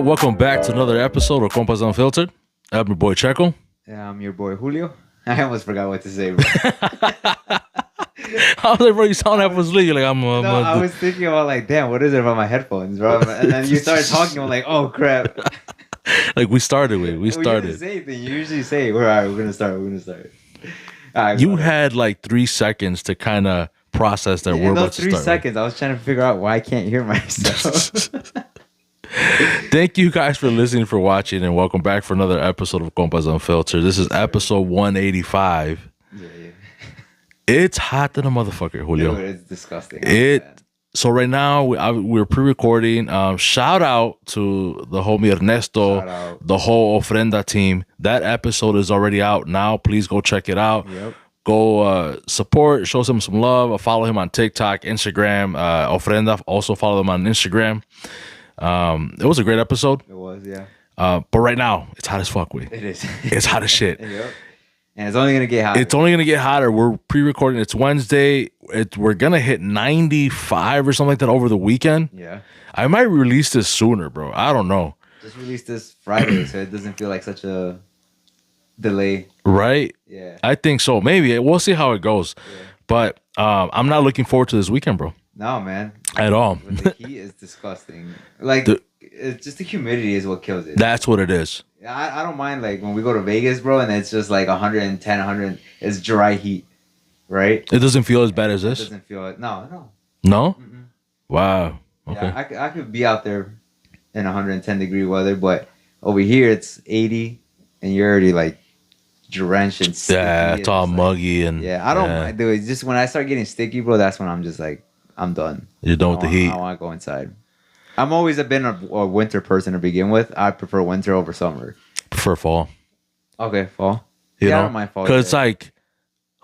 up? Welcome back to another episode of Compas Unfiltered. I'm your boy Checo. Yeah, I'm your boy Julio. I almost forgot what to say, bro. I was like, bro, you sound half asleep. You're like, I was thinking about like, damn, what is it about my headphones, bro? And then you started talking. I'm like, oh crap. Like we started. We started. You say thing. You usually say, all right, we're gonna start. All right, You had like 3 seconds to kind of process that we're about to start. 3 seconds, I was trying to figure out why I can't hear myself. Thank you guys for listening, for watching, and welcome back for another episode of Compas Unfiltered. This is episode 185. Yeah. It's hot than a motherfucker, Julio. Dude, it's disgusting. So right now we're pre-recording. Shout out to the homie Ernesto, the whole Ofrenda team. That episode is already out now. Please go check it out. Yep. Go support, show him some love. Follow him on TikTok, Instagram. Ofrenda, also follow them on Instagram. It was a great episode. It was, yeah. But right now, it's hot as fuck. It is. It's hot as shit. Yep. And it's only going to get hotter. It's only going to get hotter. We're pre-recording. It's Wednesday. We're going to hit 95 or something like that over the weekend. Yeah. I might release this sooner, bro. I don't know. Just release this Friday so it doesn't feel like such a delay. Right? Yeah. I think so. Maybe. We'll see how it goes. Yeah. But I'm not looking forward to this weekend, bro. No, man. At all. The heat is disgusting. Like, it's just the humidity is what kills it. That's what it is. I don't mind, like, when we go to Vegas, bro, and it's just, like, 110, 100. It's dry heat, right? It doesn't feel as bad as this? It doesn't feel it. No? No? Mm-mm. Wow. Okay. Yeah, I could be out there in 110-degree weather, but over here it's 80, and you're already, like, drenched and sticky. Yeah, it's all muggy. And yeah, I don't mind, dude. It's just when I start getting sticky, bro, that's when I'm just, like, I'm done. You're done with the heat. I want to go inside. I'm always been a winter person to begin with. I prefer winter over summer. Prefer fall. Okay, fall. You know? I don't mind fall. Because it's like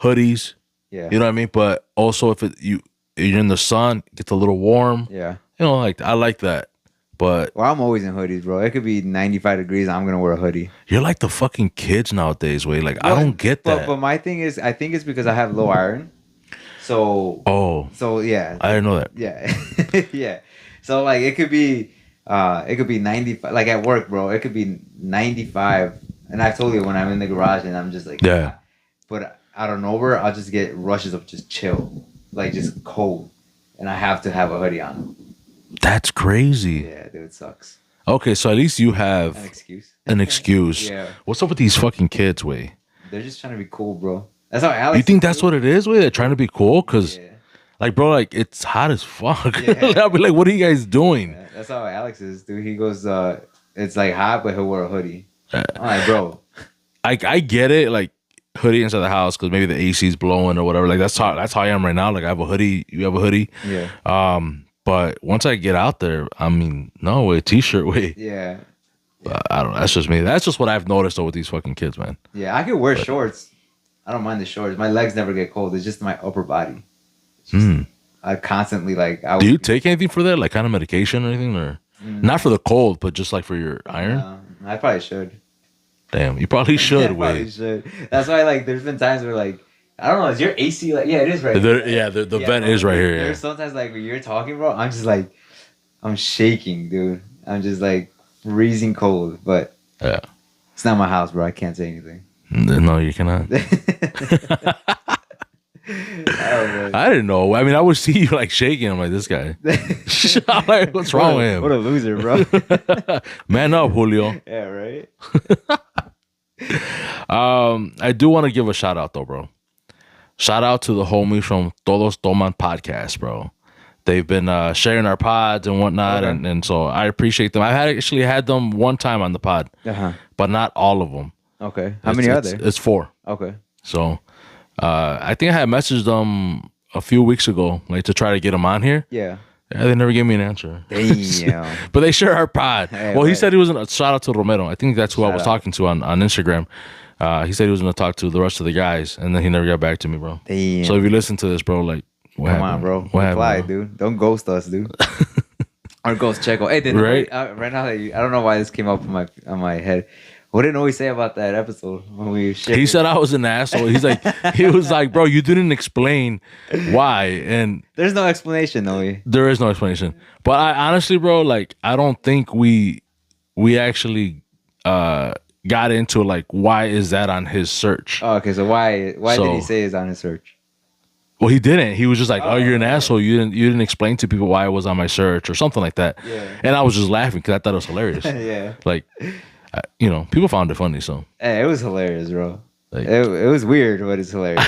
hoodies. Yeah. You know what I mean? But also if you're in the sun, it gets a little warm. Yeah. You know, like I like that. But well, I'm always in hoodies, bro. It could be 95 degrees. I'm gonna wear a hoodie. You're like the fucking kids nowadays, way. Like I don't get that. But my thing is, I think it's because I have low iron. So. Oh. So yeah. I didn't know that. Yeah. Yeah. So like it could be 95. Like at work, bro. It could be 95. And I told you when I'm in the garage and I'm just like, yeah. But out of nowhere, I'll just get rushes of just chill, like just cold, and I have to have a hoodie on. That's crazy. Yeah, dude, it sucks. Okay, so at least you have an excuse. Yeah. What's up with these fucking kids, way? They're just trying to be cool, bro. That's how Alex. You think that's what it is, way? They're trying to be cool, cause. Yeah. Like, bro, like, it's hot as fuck. Yeah. I'll be like, what are you guys doing? Yeah, that's how Alex is, dude. He goes, it's like hot, but he'll wear a hoodie. I'm like, bro. I get it, like, hoodie inside the house because maybe the AC's blowing or whatever. Like, that's how I am right now. Like, I have a hoodie. You have a hoodie. Yeah. But once I get out there, I mean, no way, t-shirt way. Yeah. I don't know. That's just me. That's just what I've noticed with these fucking kids, man. Yeah, I could wear shorts. I don't mind the shorts. My legs never get cold. It's just my upper body. I constantly like. Do you take anything for that, like kind of medication or anything, or not for the cold, but just like for your iron? I probably should. Damn, you probably should. Probably should. That's why, like, there's been times where, like, I don't know, is your AC like? Yeah, it is right. The vent is right here. There's sometimes like when you're talking, bro, I'm just like, I'm shaking, dude. I'm just like freezing cold, but yeah, it's not my house, bro. I can't say anything. No, you cannot. I didn't know. I mean, I would see you like shaking. I'm like, this guy. I'm like, what's wrong with him? What a loser, bro. Man up, Julio. Yeah, right. I do want to give a shout out though, bro. Shout out to the homies from Todos Toman podcast, bro. They've been sharing our pods and whatnot, okay. and so I appreciate them. I actually had them one time on the pod, but not all of them. Okay. How many are there? It's 4. Okay. So I think I had messaged them a few weeks ago, like to try to get them on here. Yeah. They never gave me an answer. Damn. But they share our pod. Hey, well, he said he was a shout out to Romero. I think that's who I was talking to on Instagram. He said he was going to talk to the rest of the guys, and then he never got back to me, bro. Damn. So if you listen to this, bro, like, what Come happened? on, bro. What Reply, happened, dude. Don't ghost us, dude. Or ghost Checo. Hey, right now, I don't know why this came up on my head. What did Noe say about that episode when we shared? He said I was an asshole. He was like, bro, you didn't explain why. And there's no explanation, Noe. There is no explanation. But I honestly, bro, like, I don't think we we actually got into like why is that on his search. Oh, okay. So why did he say it's on his search? Well, he didn't. He was just like, "Oh, you're an asshole. You didn't explain to people why it was on my search or something like that." Yeah. And I was just laughing because I thought it was hilarious. Yeah. Like, people found it funny. So hey, it was hilarious, bro. like, it was weird, but it's hilarious.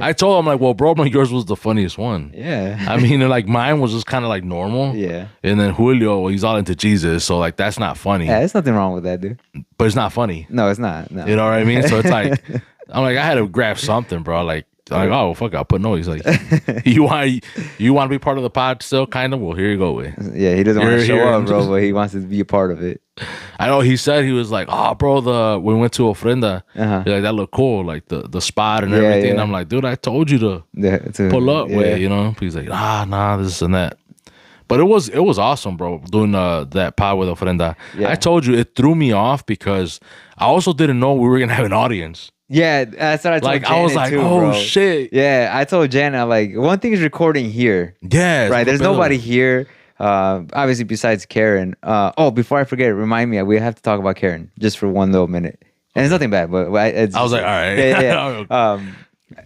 I told him like, "Well, bro, yours was the funniest one." Yeah. I mean, like mine was just kind of like normal. Yeah. And then Julio, well, he's all into Jesus, so like that's not funny. Yeah, there's nothing wrong with that, dude. But it's not funny. No, it's not. No. You know what I mean? So it's like, I'm like, I had to grab something, bro. Like, oh fuck, I'll put noise. Like, you want to be part of the pod still, kind of? Well, here you go, way. Yeah, he doesn't want to show up, bro, but he wants to be a part of it. I know he said he was like, oh, bro, when we went to Ofrenda, like that looked cool, like the spot and everything. And I'm like, dude, I told you to pull up, way, you know? He's like, nah, this and that. But it was awesome, bro, doing that pod with Ofrenda. Yeah. I told you it threw me off because I also didn't know we were gonna have an audience. Yeah, that's what I told Janet I was like, too, oh, bro. shit. Yeah, I told Janet, like, one thing is recording here. Yeah. Right, there's nobody here, obviously, besides Karen. Before I forget, remind me, we have to talk about Karen just for one little minute. And it's nothing bad, but I was like, all right. Yeah.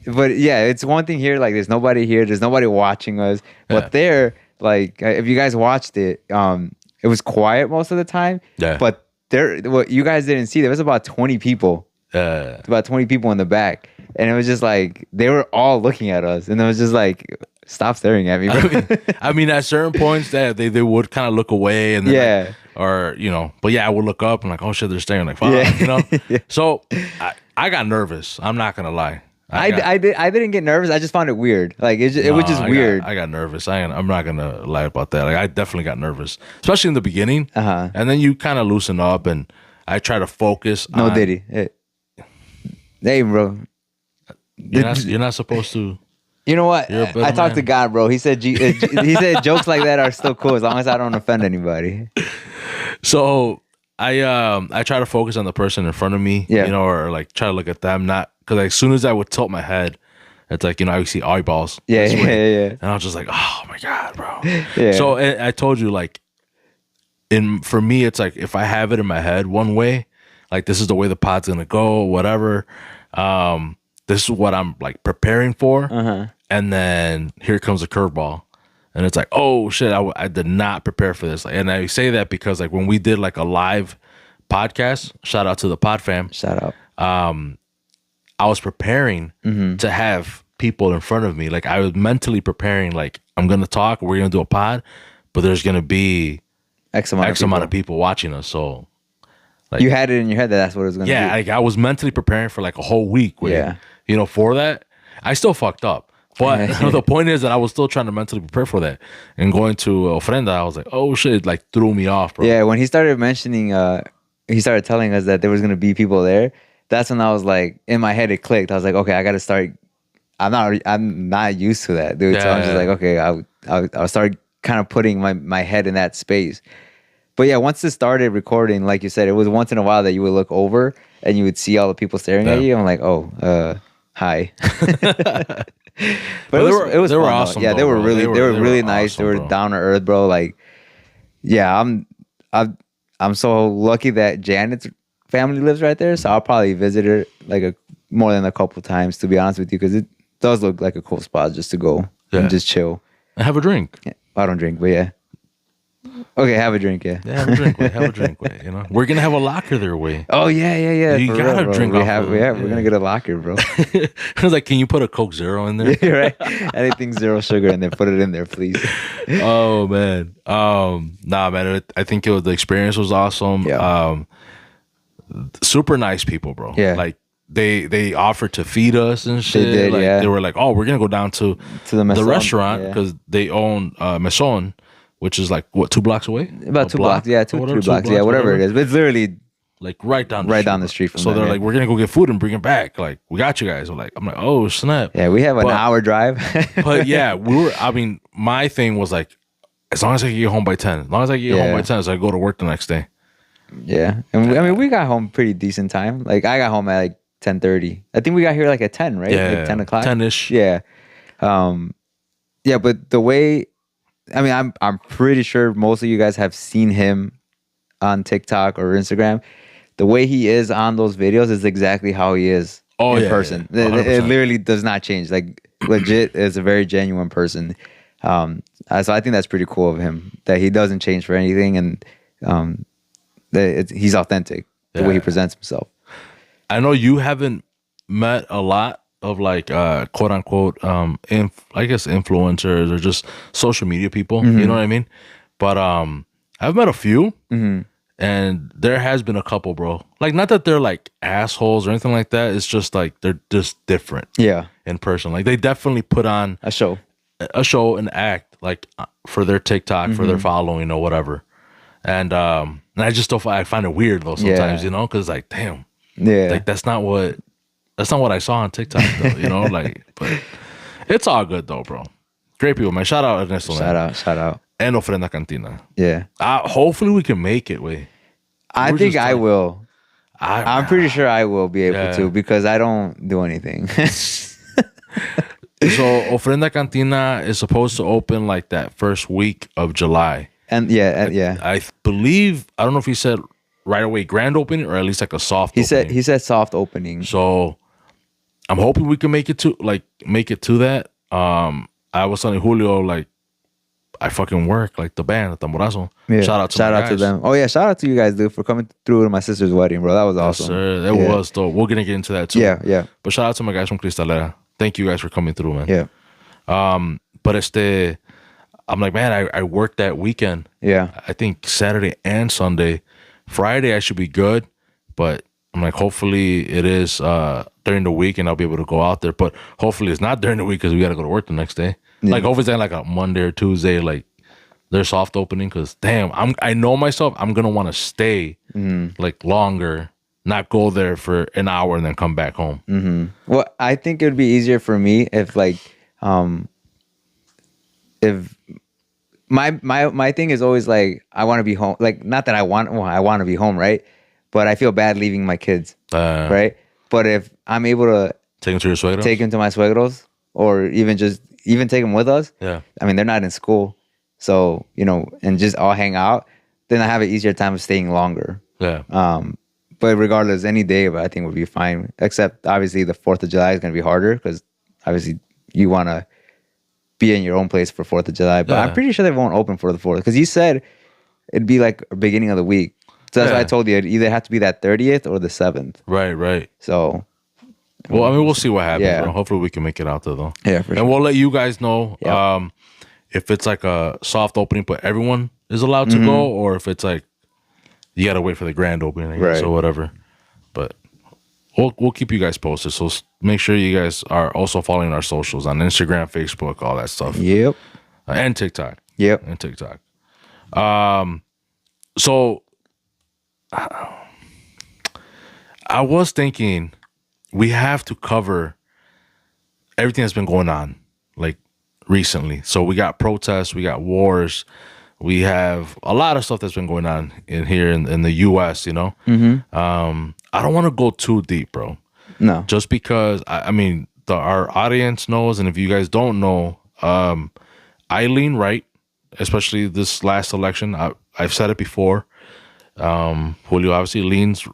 But yeah, it's one thing here, like, there's nobody here. There's nobody watching us. But there, like, if you guys watched it, it was quiet most of the time. Yeah. But what you guys didn't see, there was about 20 people. About 20 people in the back, and it was just like they were all looking at us, and it was just like, stop staring at me, bro. I mean, at certain points that they would kind of look away, and then but yeah, I would look up and like, oh shit, they're staring, like, fuck, Yeah. So I got nervous. I'm not gonna lie. I didn't get nervous. I just found it weird. Like it was just weird. I got nervous. I'm not gonna lie about that. Like I definitely got nervous, especially in the beginning. And then you kind of loosen up, and I try to focus. No, Diddy. Hey, bro. You're not supposed to. You know what? I talked to God, bro. He said he said jokes like that are still cool as long as I don't offend anybody. So I try to focus on the person in front of me, or like try to look at them, not because as soon as I would tilt my head, it's like, I would see eyeballs. Yeah. And I was just like, oh my God, bro. Yeah. So I told you, like, for me, it's like if I have it in my head one way, like this is the way the pod's gonna go, whatever. This is what I'm like preparing for, and then here comes a curveball, and it's like, oh shit, I did not prepare for this. And I say that because like when we did like a live podcast, shout out to the Pod Fam, shout out. I was preparing to have people in front of me. Like I was mentally preparing, like I'm gonna talk, we're gonna do a pod, but there's gonna be X amount of people watching us, so. Like, you had it in your head that's what it was going to be. Yeah, like I was mentally preparing for like a whole week. For that. I still fucked up. But the point is that I was still trying to mentally prepare for that. And going to Ofrenda, I was like, oh shit, it like threw me off, bro. Yeah, when he started mentioning, he started telling us that there was going to be people there. That's when I was like, in my head, it clicked. I was like, okay, I got to start. I'm not used to that, dude. Yeah. So I'm just like, okay, I'll start kind of putting my head in that space. But yeah, once it started recording, like you said, it was once in a while that you would look over and you would see all the people staring at you. I'm like, oh, hi. But it was fun, awesome. Yeah, they were really nice. Awesome, they were bro. Down to earth, bro. Like, yeah, I'm so lucky that Janet's family lives right there. So I'll probably visit her like more than a couple times, to be honest with you, because it does look like a cool spot just to go and just chill. Have a drink. Yeah, I don't drink, but yeah. Okay, have a drink, yeah. Have a drink, way. Have a drink, way. We're gonna have a locker there, way. Oh yeah. You gotta real, drink. We're gonna get a locker, bro. I was like, can you put a Coke Zero in there? Yeah, right. Anything 0 sugar in there, put it in there, please. Oh man, nah, man. I think the experience was awesome. Yeah. Super nice people, bro. Yeah. Like they offered to feed us and shit. They did, like, yeah. They were like, oh, we're gonna go down to the restaurant because they own Maison, which is like what, 2 blocks away? About 2 blocks, yeah, 2 3 blocks, yeah, whatever it is. But it's literally like right down the street from so them, they're like, we're gonna go get food and bring it back. Like, we got you guys. I'm like, oh snap. Yeah, we have an hour drive. But yeah, my thing was like, as long as I can get home by 10. As long as I can get home by 10, so I go to work the next day. Yeah. And we got home pretty decent time. Like I got home at like 10:30. I think we got here like at 10, right? Yeah. Like 10 o'clock. 10-ish. Yeah. But the way, I'm pretty sure most of you guys have seen him on TikTok or Instagram, the way he is on those videos is exactly how he is in person. Yeah. It literally does not change. Like legit is a very genuine person. So I think that's pretty cool of him that he doesn't change for anything, and he's authentic the way he presents himself. I know you haven't met a lot of like quote unquote I guess influencers or just social media people. You know what I mean? But I've met a few. And there has been a couple, bro. Like, not that they're like assholes or anything like that. It's just like they're just different. Yeah. In person. Like, they definitely put on a show and act like for their TikTok, for their following or whatever. And I just don't. I find it weird though sometimes, you know, because like, damn, like that's not what I saw on TikTok though, you know, like. But it's all good though, bro. Great people, man. Shout out Ernesto. Shout out. And Ofrenda Cantina. Yeah. Hopefully we can make it, way. I think I will. I'm pretty sure I will be able to, because I don't do anything. So Ofrenda Cantina is supposed to open like that first week of July. And yeah. I believe, I don't know if he said right away grand opening or at least like a soft opening. He said soft opening. So I'm hoping we can make it to that. I was telling Julio, like, I fucking work like the band, Tamborazo. Yeah. Shout out to them. Oh yeah, shout out to you guys, dude, for coming through to my sister's wedding, bro. That was awesome. Yes, sir. That was though. We're gonna get into that too. Yeah. But shout out to my guys from Cristalera. Thank you guys for coming through, man. Yeah. But I'm like, man, I worked that weekend. Yeah. I think Saturday and Sunday. Friday I should be good, but I'm like, hopefully it is during the week and I'll be able to go out there. But hopefully it's not during the week because we got to go to work the next day. Yeah. Like hopefully it's like a Monday or Tuesday, like their soft opening. Because damn, I know myself. I'm gonna want to stay like longer, not go there for an hour and then come back home. Well, I think it would be easier for me if like if my thing is always like I want to be home. Like not that I want to be home, right? But I feel bad leaving my kids, right? But if I'm able to take them to your suegros, take them to my suegros, or even take them with us. Yeah. I mean, they're not in school, so you know, and just all hang out. Then I have an easier time of staying longer. Yeah. But regardless, any day I think would be fine. Except obviously the 4th of July is going to be harder because obviously you want to be in your own place for 4th of July. But I'm pretty sure they won't open for the 4th because you said it'd be like beginning of the week. So that's why I told you it'd either have to be that 30th or the 7th. Right. So, well, I mean, we'll see what happens, bro. Hopefully we can make it out there, though. Yeah, for sure. And we'll let you guys know if it's like a soft opening, but everyone is allowed to go, or if it's like you got to wait for the grand opening, I guess, or whatever. But we'll keep you guys posted. So make sure you guys are also following our socials on Instagram, Facebook, all that stuff. Yep. And TikTok. Yep. And TikTok. So I was thinking we have to cover everything that's been going on like recently. So we got protests, we got wars, we have a lot of stuff that's been going on in the US, you know. I don't want to go too deep, bro. No. Just because I mean our audience knows, and if you guys don't know, I lean right, especially this last election. I've said it before. Julio obviously leans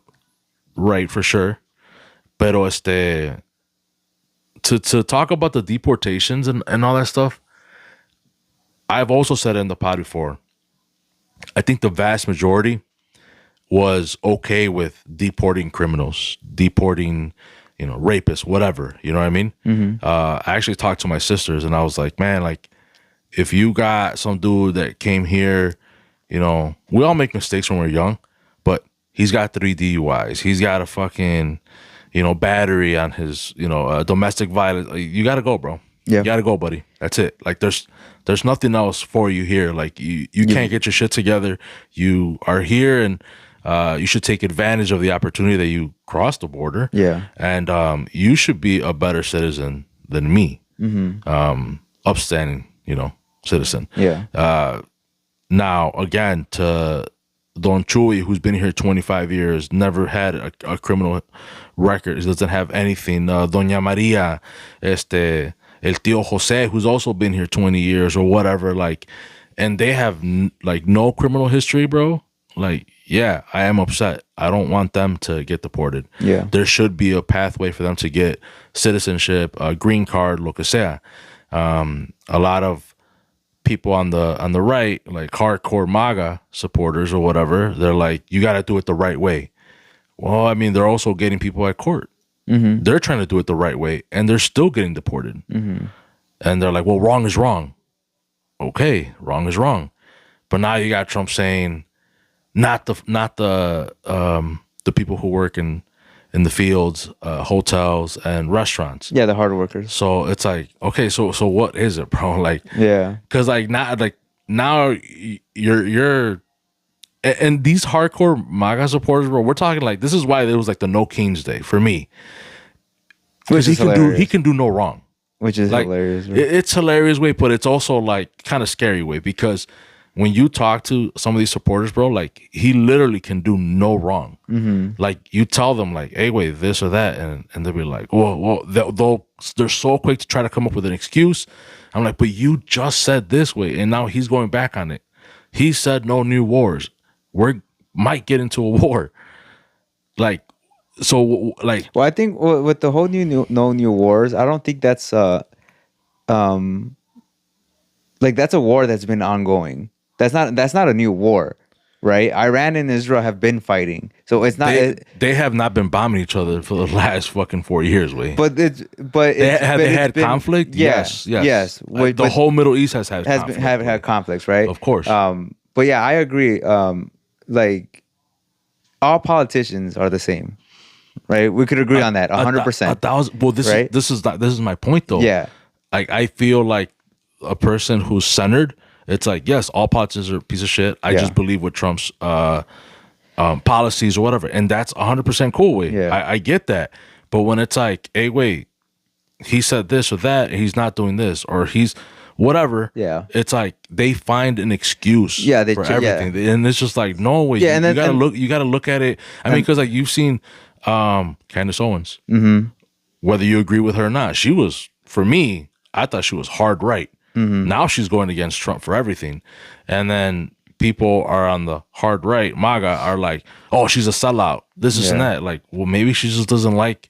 right for sure. Pero to talk about the deportations and all that stuff, I've also said it in the pod before. I think the vast majority was okay with deporting criminals, deporting, you know, rapists, whatever. You know what I mean? I actually talked to my sisters and I was like, man, like if you got some dude that came here, you know, we all make mistakes when we're young, but he's got 3 DUIs. He's got a fucking, you know, battery on his, you know, domestic violence. You got to go, bro. Yeah. You got to go, buddy. That's it. Like there's nothing else for you here. Like you can't get your shit together. You are here and you should take advantage of the opportunity that you crossed the border. Yeah. And you should be a better citizen than me. Upstanding, you know, citizen. Yeah. Now, again, to Don Chuy, who's been here 25 years, never had a criminal record, doesn't have anything. Doña Maria, El Tío Jose, who's also been here 20 years or whatever, like, and they have like no criminal history, bro. Like, yeah, I am upset. I don't want them to get deported. Yeah. There should be a pathway for them to get citizenship, a green card, lo que sea. A lot of people on the right, like hardcore MAGA supporters or whatever, they're like, you got to do it the right way. Well, I mean, they're also getting people at court. They're trying to do it the right way, and they're still getting deported. And they're like, well, wrong is wrong. Okay, wrong is wrong. But now you got Trump saying, not the people who work in the fields, hotels, and restaurants. Yeah, the hard workers. So it's like, okay, so what is it, bro? Like, Yeah. because now you're and these hardcore MAGA supporters, bro. We're talking like, this is why it was like the No Kings Day for me. Because he can do no wrong. Which is Like, hilarious. Right? It's hilarious way, but it's also like kind of scary way, because when you talk to some of these supporters, bro, like he literally can do no wrong. Like you tell them like, hey, wait, this or that, and they'll be like, well, they're so quick to try to come up with an excuse. I'm like, but you just said this way, and now he's going back on it. He said no new wars. We might get into a war. Like, so like, Well, I think with the whole no new wars, I don't think that's like that's a war that's been ongoing. That's not a new war, right? Iran and Israel have been fighting, so it's not. They have not been bombing each other for the last fucking 4 years, way. They had conflict. Yes. The whole Middle East has had conflicts, right? Of course. But yeah, I agree. Like all politicians are the same, right? We could agree on that 100%. Well, this is my point though. Yeah. Like I feel like a person who's centered. It's like, yes, all politicians are a piece of shit. I just believe with Trump's policies or whatever, and that's 100% cool. Way. Yeah. I get that, but when it's like, hey, wait, he said this or that, and he's not doing this, or he's whatever. Yeah. It's like they find an excuse. For everything, and it's just like, no way. Yeah, you gotta look at it. I mean, because like you've seen Candace Owens. Whether you agree with her or not, she was, for me, I thought she was hard right. Now she's going against Trump for everything. And then people are on the hard right, MAGA, are like, oh, she's a sellout. This and that. Like, well, maybe she just doesn't like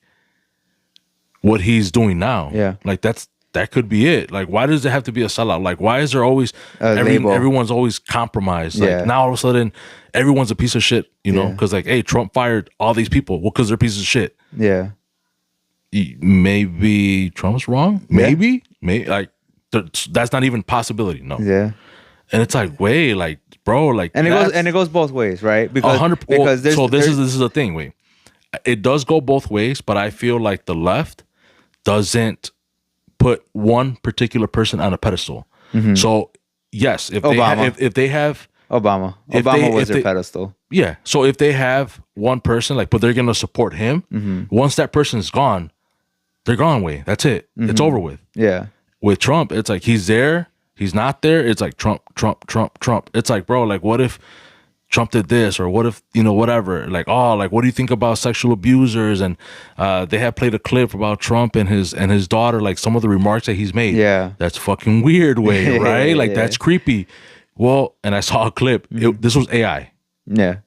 what he's doing now. Yeah. Like that could be it. Like, why does it have to be a sellout? Like, why is there always everyone's always compromised? Like now all of a sudden everyone's a piece of shit, you know? Because like, hey, Trump fired all these people. Well, because they're pieces of shit. Yeah. Maybe Trump's wrong. Maybe like that's not even a possibility. No. Yeah. And it's like, wait, like, bro, like, and it goes both ways, right? Because 100. Because this is the thing. Wait, it does go both ways, but I feel like the left doesn't put one particular person on a pedestal. So yes, if they have Obama was their pedestal. Yeah. So if they have one person, like, but they're gonna support him. Once that person is gone, they're gone. Way. That's it. It's over with. Yeah. With Trump, it's like he's there, he's not there. It's like Trump. It's like, bro, like, what if Trump did this, or what if, whatever? Like, oh, like, what do you think about sexual abusers? And they have played a clip about Trump and his daughter, like some of the remarks that he's made. Yeah, that's fucking weird, way, right? Like that's creepy. Well, and I saw a clip. This was AI. Yeah,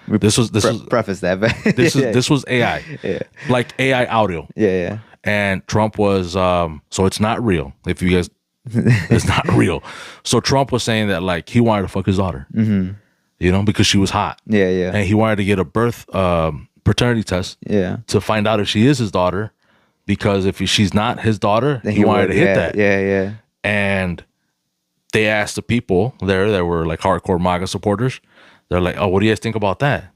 this was preface that. This was AI. Yeah, like AI audio. Yeah. And Trump was so it's not real. If you guys, it's not real. So Trump was saying that like he wanted to fuck his daughter, because she was hot. Yeah. And he wanted to get a birth paternity test. Yeah. To find out if she is his daughter, because if she's not his daughter, then he wanted to hit that. Yeah. And they asked the people there that were like hardcore MAGA supporters. They're like, oh, what do you guys think about that?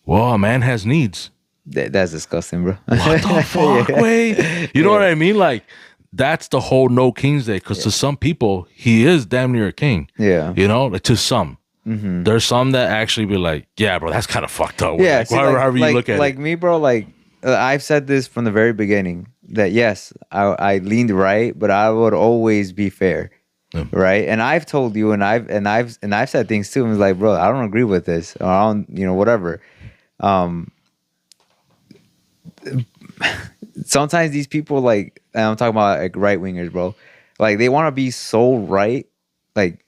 Well, a man has needs. That's disgusting, bro. What the fuck, way? You know what I mean? Like, that's the whole No King's Day. Because to some people, he is damn near a king. Yeah. Like, to some. There's some that actually be like, yeah, bro, that's kind of fucked up. Yeah. Like, however you look at it. Like me, bro, like, I've said this from the very beginning, that yes, I leaned right, but I would always be fair. Right. And I've told you, and I've said things too. And it's like, bro, I don't agree with this, or I don't, whatever. Sometimes these people, like, and I'm talking about like right wingers, bro, like they want to be so right, like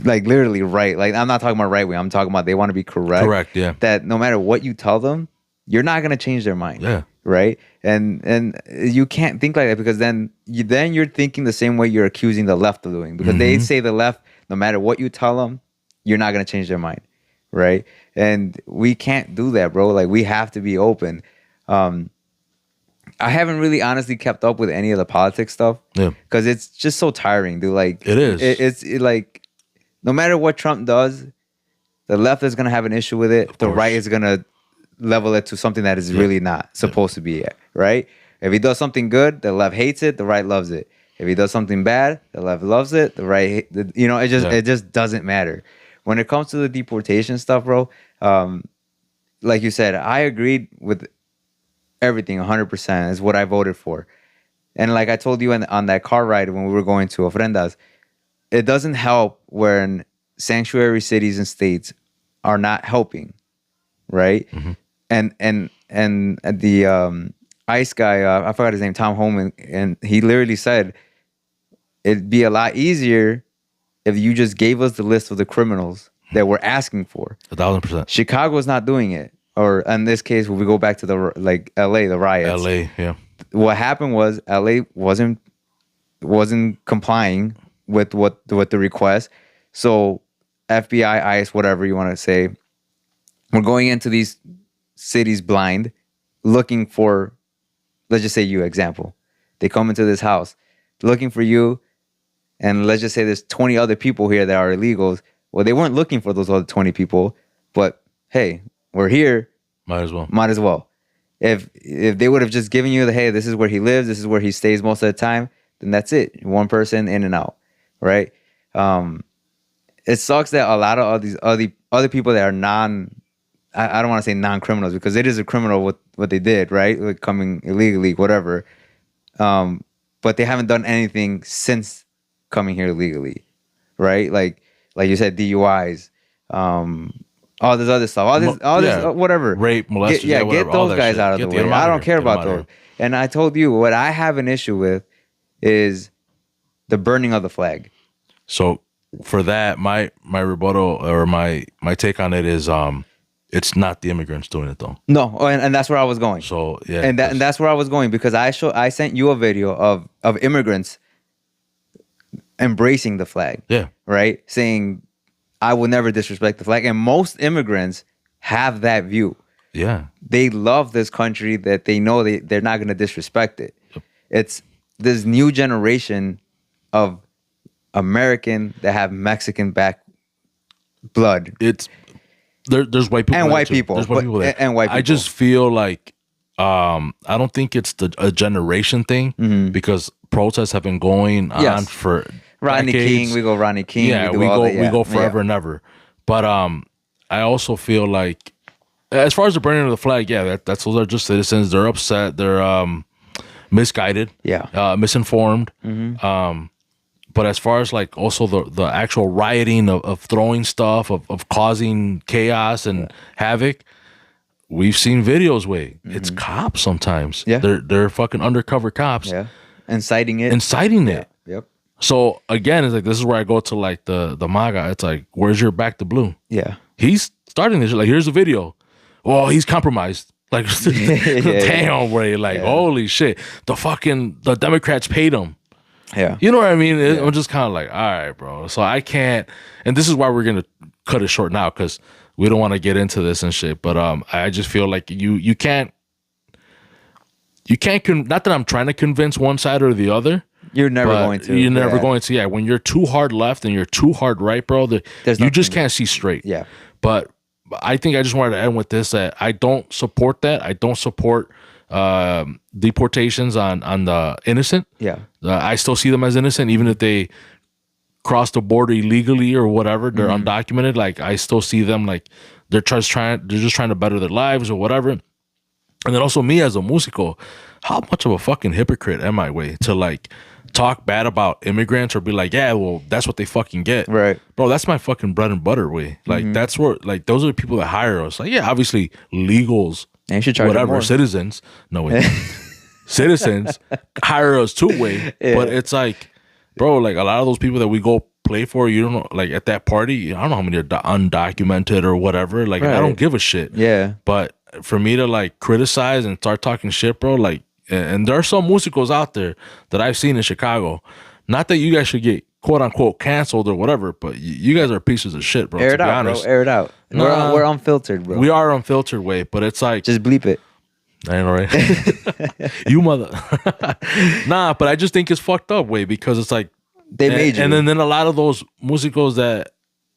like literally right. Like I'm not talking about right way. I'm talking about they want to be correct. Correct, yeah. That no matter what you tell them, you're not gonna change their mind. Yeah. Right. And you can't think like that because then you're thinking the same way you're accusing the left of doing. Because they say the left, no matter what you tell them, you're not gonna change their mind. Right. And we can't do that, bro. Like we have to be open. I haven't really honestly kept up with any of the politics stuff. Yeah. Because it's just so tiring, dude. Like it is. It's like no matter what Trump does, the left is gonna have an issue with it. The right is gonna level it to something that is really not supposed to be. Right? If he does something good, the left hates it. The right loves it. If he does something bad, the left loves it. The right, it just doesn't matter. When it comes to the deportation stuff, bro, like you said, I agreed with everything 100% is what I voted for. And like I told you on that car ride when we were going to Ofrendas, it doesn't help when sanctuary cities and states are not helping, right? And the ICE guy, I forgot his name, Tom Homan, and he literally said it'd be a lot easier if you just gave us the list of the criminals that we're asking for. 1,000%. Chicago's not doing it. Or in this case, when we go back to the LA, the riots. LA, yeah. What happened was LA wasn't complying with the request. So FBI, ICE, whatever you want to say, we're going into these cities blind, looking for, let's just say you, example. They come into this house looking for you, and let's just say there's 20 other people here that are illegals. Well, they weren't looking for those other 20 people, but hey, we're here. Might as well. Might as well. If they would have just given you hey, this is where he lives, this is where he stays most of the time, then that's it. One person in and out, right? It sucks that a lot of all these other people that are I don't want to say non-criminals because it is a criminal what they did, right? Like coming illegally, whatever. But they haven't done anything since coming here illegally, right? Like you said, DUIs, all this other stuff, all this whatever, rape, molestation, get those guys out of the way. I don't care about those. And I told you what I have an issue with is the burning of the flag. So for that, my rebuttal or my take on it is it's not the immigrants doing it though. No, and that's where I was going. So yeah, and that's where I was going because I sent you a video of immigrants embracing the flag. Yeah. Right? Saying I will never disrespect the flag. And most immigrants have that view. Yeah. They love this country that they know they're not going to disrespect it. Yep. It's this new generation of American that have Mexican back blood. It's there's white people and white people. There's white people there. And white people. I just feel like I don't think it's a generation thing because protests have been going on for Rodney decades. King, we go Rodney King. Yeah, we go forever and ever. But I also feel like, as far as the burning of the flag, that's those are just citizens. They're upset. They're misguided. Yeah, misinformed. But as far as like also the actual rioting of throwing stuff of causing chaos and havoc, we've seen videos. It's cops sometimes. Yeah, they're fucking undercover cops. Yeah, inciting it. Yep. So again, it's like this is where I go to like the MAGA. It's like, where's your back to blue? Yeah. He's starting this. Like, here's a video. Well, he's compromised. Like, damn, bro. Like, holy shit. The Democrats paid him. Yeah. You know what I mean? I'm just kind of like, all right, bro. So I can't. And this is why we're gonna cut it short now because we don't want to get into this and shit. But I just feel like you can't. Not that I'm trying to convince one side or the other. You're never going to. You're never going to. Yeah, when you're too hard left and you're too hard right, bro, you just can't see straight. Yeah. But I think I just wanted to end with this: that I don't support that. I don't support deportations on the innocent. Yeah. I still see them as innocent, even if they cross the border illegally or whatever. They're undocumented. Like I still see them like they're just trying to better their lives or whatever. And then also me as a musico, how much of a fucking hypocrite am I, to like talk bad about immigrants or be like, yeah, well, that's what they fucking get. Right. Bro, that's my fucking bread and butter, Like that's where, like, those are the people that hire us. Like, yeah, obviously legals, and you should charge whatever, citizens. No way. Citizens hire us too, But it's like, bro, like a lot of those people that we go play for, you don't know, like at that party, I don't know how many are undocumented or whatever. Like, I don't give a shit. Yeah. But for me to like criticize and start talking shit, bro, like, and there are some musicals out there that I've seen in Chicago. Not that you guys should get quote unquote canceled or whatever, but you guys are pieces of shit, bro. Air it out, bro. Air it out. We're unfiltered, bro. We are unfiltered way, but it's like just bleep it. I know, right? You mother. Nah, but I just think it's fucked up way because it's like they made you. And then a lot of those musicals that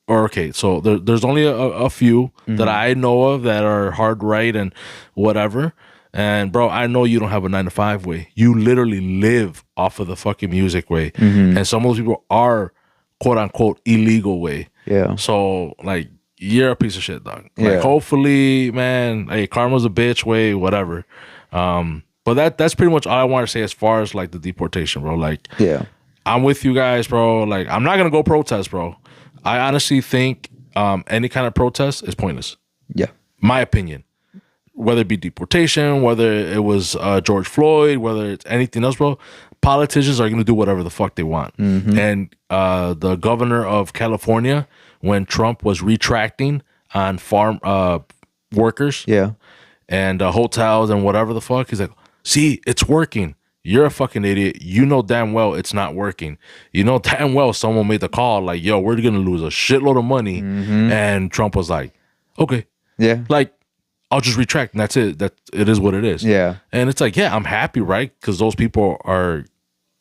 or okay, so there's only a few that I know of that are hard right and whatever. And bro, I know you don't have a 9-to-5 way. You literally live off of the fucking music way. And some of those people are quote unquote illegal way. Yeah. So like you're a piece of shit, dog. Like hopefully, man, hey, karma's a bitch way, whatever. But that's pretty much all I want to say as far as like the deportation, bro. Like I'm with you guys, bro. Like I'm not gonna go protest, bro. I honestly think any kind of protest is pointless. Yeah. My opinion. Whether it be deportation, whether it was George Floyd, whether it's anything else, bro, politicians are going to do whatever the fuck they want. And the governor of California, when Trump was retracting on farm workers and hotels and whatever the fuck, he's like, see, it's working. You're a fucking idiot. You know damn well it's not working. You know damn well someone made the call like, yo, we're going to lose a shitload of money. And Trump was like, okay. Yeah. Like, I'll just retract and that's it. That it is what it is. Yeah. And it's like, yeah, I'm happy, right? Because those people are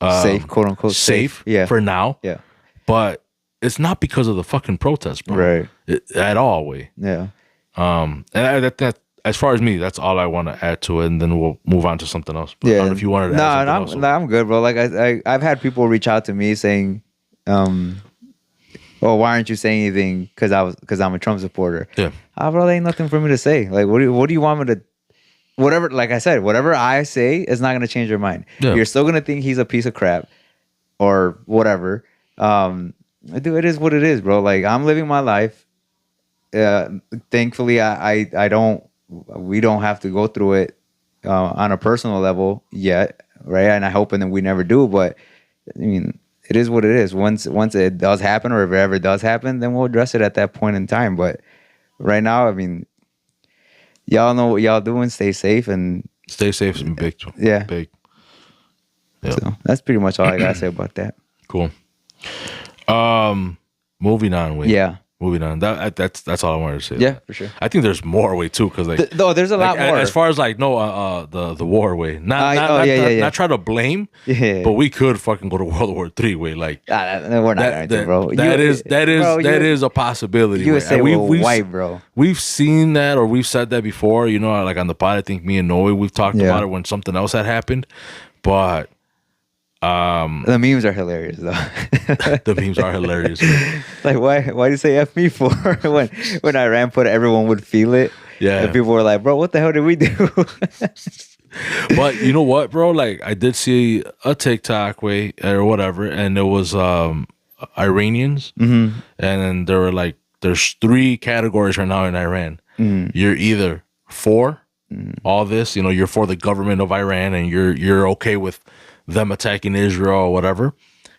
safe, quote unquote safe for now. Yeah. But it's not because of the fucking protest, bro. Right. At all, way. Yeah. And that as far as me, that's all I want to add to it, and then we'll move on to something else. But I don't know if you wanted to add something else. No, I'm good, bro. Like I've had people reach out to me saying, "Oh, why aren't you saying anything?" Because I'm a Trump supporter. Yeah. Bro, there ain't nothing for me to say. Like, what do you want me to? Whatever, like I said, whatever I say is not gonna change your mind. Yeah. You're still gonna think he's a piece of crap, or whatever. Dude, it is what it is, bro. Like I'm living my life. Thankfully, I don't. We don't have to go through it on a personal level yet, right? And I hope and then we never do. But I mean, it is what it is. Once it does happen, or if it ever does happen, then we'll address it at that point in time. But right now, I mean, y'all know what y'all doing. Stay safe and big. Yeah, big. Yeah. So that's pretty much all I gotta say about that. Cool. Moving on. Moving on. That's all I wanted to say. Yeah, for sure. I think there's more way too, because like there's a lot more. As far as like the war way, not try to blame, but we could fucking go to World War III way. Like we're not going to, bro. That is a possibility. USA we've white, bro. We've seen that, or we've said that before. You know, like on the pod, I think me and Noe we've talked about it when something else had happened, but. The memes are hilarious though. The memes are hilarious. Like why do you say F me for when Iran put everyone would feel it? Yeah. And people were like, bro, what the hell did we do? But you know what, bro? Like I did see a TikTok way or whatever, and it was Iranians, and then there were like there's 3 categories right now in Iran. You're either for all this, you know, you're for the government of Iran, and you're okay with them attacking Israel or whatever.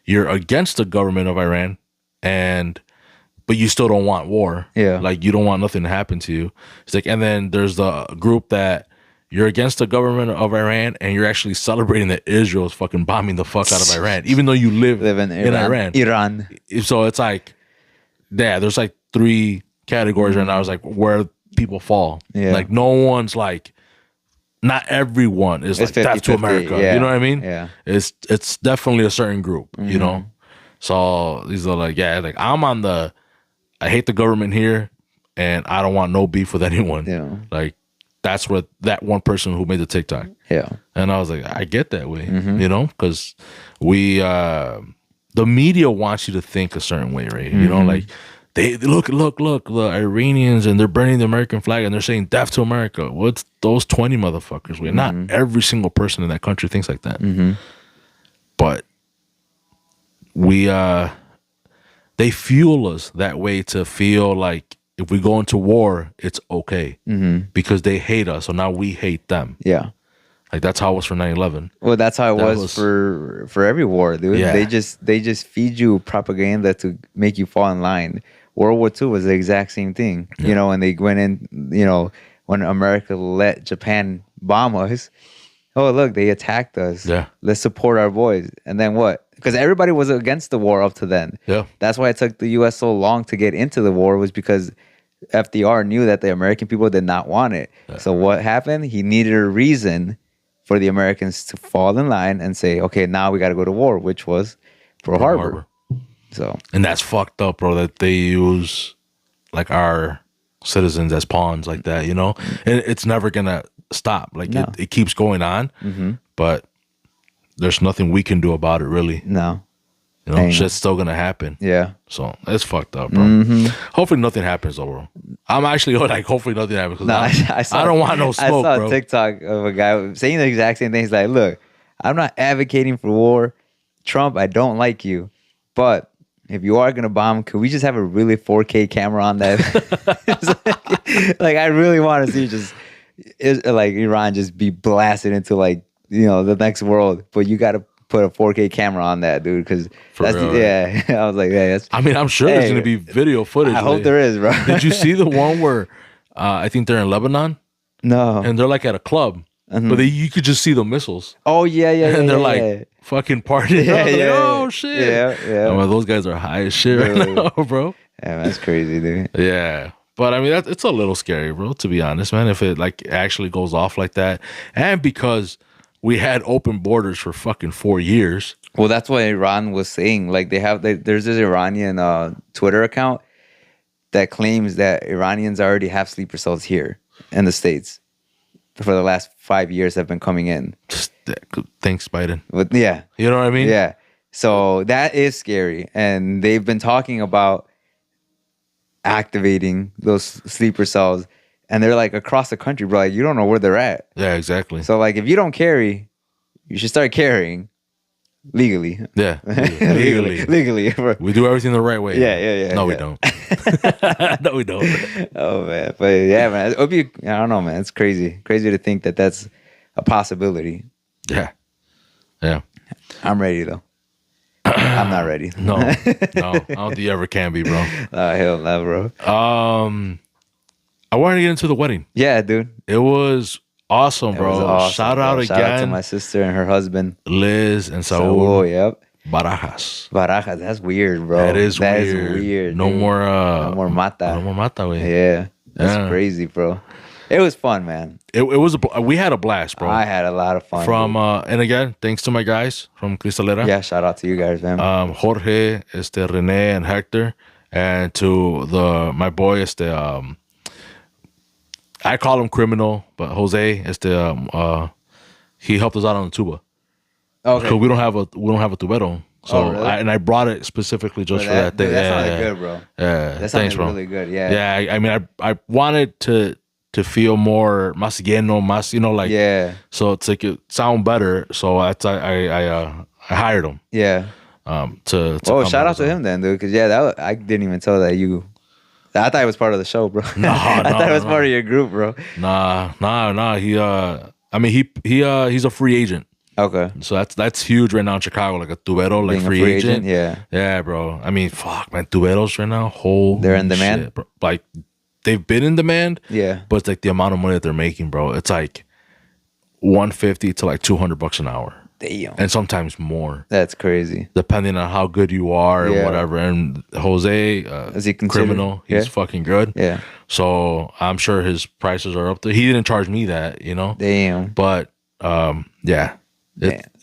You're against the government of Iran, but you still don't want war. Yeah. Like you don't want nothing to happen to you. It's like, and then there's the group that you're against the government of Iran and you're actually celebrating that Israel is fucking bombing the fuck out of Iran, even though you live in Iran. So it's like, yeah, there's like 3 categories right now. It's like where people fall. Yeah. Like no one's like, not everyone is like death to America. Yeah. You know what I mean? Yeah. It's definitely a certain group, you know? So these are like, yeah, like I'm on I hate the government here and I don't want no beef with anyone. Yeah. Like that's what that one person who made the TikTok. Yeah. And I was like, I get that way, you know? Because the media wants you to think a certain way, right? You know, like they look, the Iranians, and they're burning the American flag and they're saying death to America. What's those 20 motherfuckers? Not every single person in that country thinks like that. But they fuel us that way to feel like if we go into war, it's okay because they hate us. So now we hate them. Yeah. Like that's how it was for 9/11. Well, that's how it was for every war, dude. Yeah. They just feed you propaganda to make you fall in line. World War II was the exact same thing. Yeah. You know, when they went in, you know, when America let Japan bomb us. Oh, look, they attacked us. Yeah. Let's support our boys. And then what? Because everybody was against the war up to then. Yeah. That's why it took the U.S. so long to get into the war, was because FDR knew that the American people did not want it. Yeah. So what happened? He needed a reason for the Americans to fall in line and say, okay, now we got to go to war, which was Pearl Harbor. So, and that's fucked up, bro, that they use like our citizens as pawns like that, you know? And it's never going to stop. Like No. it keeps going on, but there's nothing we can do about it, really. No. You know, shit's still going to happen. Yeah. So it's fucked up, bro. Hopefully nothing happens, though, bro. I'm actually like, hopefully nothing happens. No, I don't want no smoke, I saw bro. a TikTok of a guy saying the exact same thing. He's like, look, I'm not advocating for war. Trump, I don't like you. But if you are going to bomb, could we just have a really 4K camera on that? like, I really want to see just, like, Iran just be blasted into, like, you know, the next world. But you got to put a 4K camera on that, dude, because that's real, yeah. I was like, yeah, that's. I mean, I'm sure there's going to be video footage. I hope there is, bro. Did you see the one where I think they're in Lebanon? No. And they're like at a club, but you could just see the missiles. Oh yeah, And they're like fucking partying. Yeah, Like, yeah, oh shit. Yeah. I mean, those guys are high as shit right now, bro. Yeah, man, that's crazy, dude. Yeah. But I mean, it's a little scary, bro, to be honest, man, if it like actually goes off like that. And because we had open borders for fucking 4 years. Well, that's what Iran was saying. Like there's this Iranian Twitter account that claims that Iranians already have sleeper cells here in the States for the last 5 years have been coming in. Thanks, Biden. But yeah. You know what I mean? Yeah. So that is scary. And they've been talking about activating those sleeper cells. And they're like across the country, bro. Like, you don't know where they're at. Yeah, exactly. So like if you don't carry, you should start carrying legally. Yeah. Legally. Legally. We do everything the right way. Yeah. No, we don't. No, we don't. Oh man. But yeah, man. It would be, I don't know, man. It's crazy. Crazy to think that that's a possibility. Yeah. Yeah. I'm ready though. I'm not ready. No. I don't think you ever can be, bro. Hell no, bro. I wanted to get into the wedding. Yeah, dude. It was awesome, bro. It was awesome, Shout out again. Shout out to my sister and her husband. Liz and Saul. Saul, yep. Barajas. Barajas, that's weird, bro. That is weird. weird. Is weird. No dude. more mata. No more mata, wey. Yeah. That's crazy, bro. It was fun, man. It was we had a blast, bro. I had a lot of fun. From and again, thanks to my guys from Cristalera. Yeah, shout out to you guys, man. Jorge, Rene and Hector, and to my boy I call him Criminal, but Jose he helped us out on the tuba. Okay. Because we don't have a tubero. So really? I brought it specifically just for that thing. That sounded good, bro. Yeah. That Thanks, sounded bro. really good. Yeah. Yeah, I mean I wanted to feel more más lleno, más, you know, like so it's like it sound better. So I hired him. Yeah. To oh, shout out to him then, dude. Because I didn't even tell that you. I thought it was part of the show, bro. No, I thought it was part of your group, bro. Nah. He's a free agent. Okay. So that's huge right now in Chicago, like a tubero, like Being free agent. Yeah, bro. I mean, fuck, man, tuberos right now, they're in demand, shit, bro. Like they've been in demand. Yeah, but it's like the amount of money that they're making, bro. It's like $150 to like $200 an hour. Damn. And sometimes more. That's crazy. Depending on how good you are and whatever. And Jose, is he Criminal, he's fucking good. Yeah. So I'm sure his prices are up there. He didn't charge me that, you know. Damn. But yeah.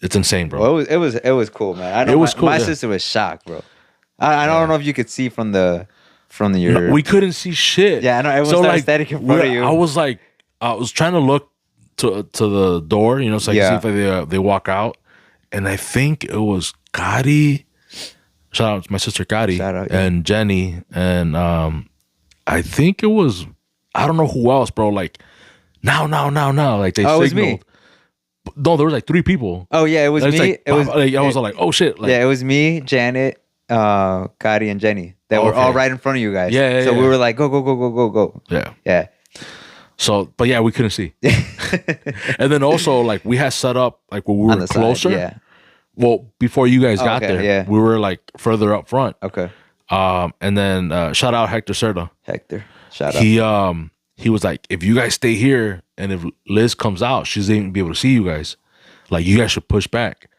It's insane, bro. Well, it was cool, man. I know it was cool. My sister was shocked, bro. I don't know if you could see from your. No, we couldn't see shit. Yeah, I know. Everyone started static in front of you. I was trying to look to the door, you know, so I can see if they walk out, and I think it was Gotti. Shout out to my sister Gotti and Jenny, and I think it was, I don't know who else, bro. Like now, like they signaled. It was me. No, there was like 3 people. Oh yeah, it was me. Like, I was like, oh shit. Like, yeah, it was me, Janet, Gotti, and Jenny that were all right in front of you guys. Yeah. So we were like, go. Yeah. Yeah. So, but yeah, we couldn't see. And then also, like, we had set up, like, when we On were the closer. side, yeah. Well, before you guys got okay, there, yeah. we were, like, further up front. Okay. And then shout out Hector Cerda. Hector. Shout out. He was like, if you guys stay here and if Liz comes out, she's not even be able to see you guys. Like, you guys should push back.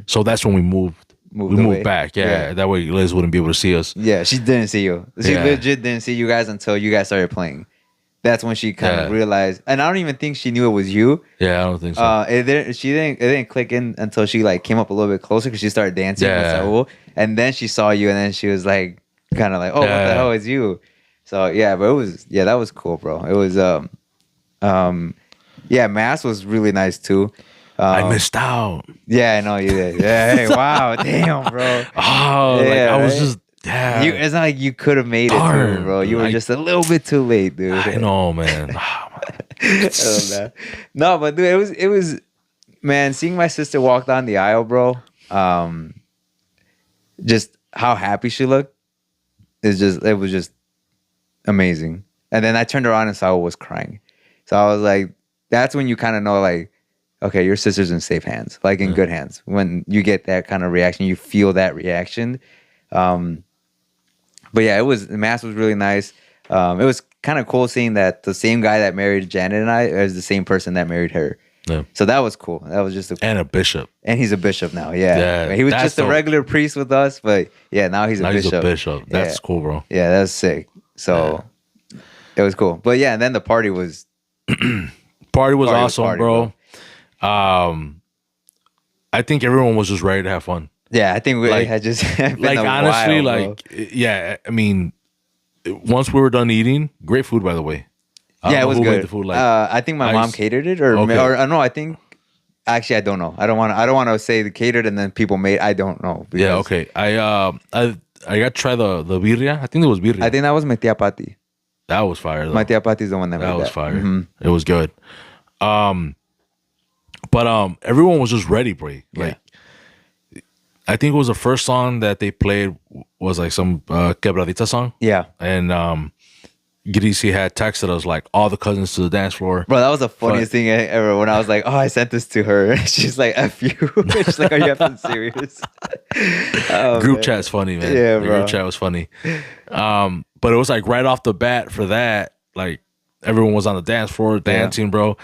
So that's when we moved. We moved back. Yeah. That way Liz wouldn't be able to see us. Yeah, she didn't see you. She legit didn't see you guys until you guys started playing. That's when she kind of realized, and I don't even think she knew it was you. Yeah, I don't think so. It didn't click in until she like came up a little bit closer because she started dancing with Saul, and then she saw you, and then she was like, kind of like, oh, what the hell is you? So yeah, but it was that was cool, bro. It was Mass was really nice too. I missed out. Yeah, I know you did. Yeah, hey, wow, damn, bro. Oh, yeah, like, I was just. Yeah. It's not like you could have made it, too, bro. You were just a little bit too late, dude. I know, man. No, but dude, it was, man. Seeing my sister walk down the aisle, bro. Just how happy she looked it was just amazing. And then I turned around and Saul was crying. So I was like, that's when you kind of know, like, okay, your sister's in safe hands, like in good hands. When you get that kind of reaction, you feel that reaction. But yeah, the Mass was really nice. It was kind of cool seeing that the same guy that married Janet and I is the same person that married her. Yeah. So that was cool. That was just and a bishop. And he's a bishop now. Yeah. He was just a regular priest with us, but yeah, now he's a bishop. He's a bishop. That's cool, bro. Yeah, that's sick. So it was cool. But yeah, and then the party was awesome, bro. I think everyone was just ready to have fun. Yeah, I think we had just been like honestly, while, yeah. I mean, once we were done eating, great food, by the way. Yeah, it was good. The food, I think my mom catered it, or no, I think. Actually, I don't know. I don't want to say the catered and then people made. I don't know. Yeah, okay. I got to try the birria. I think it was birria. I think that was my tia Pati. That was fire, though. My tia Pati is the one that made that. That was fire. Mm-hmm. It was good. But everyone was just ready, bro. Like, I think it was the first song that they played was like some Quebradita song. Yeah. And Grisi had texted us like all the cousins to the dance floor. Bro, that was the funniest thing ever when I was like, oh, I sent this to her. She's like, F you. She's like, are you effing serious? Group chat's funny, man. Yeah, the bro. Group chat was funny. But it was like right off the bat for that, like everyone was on the dance floor dancing, bro.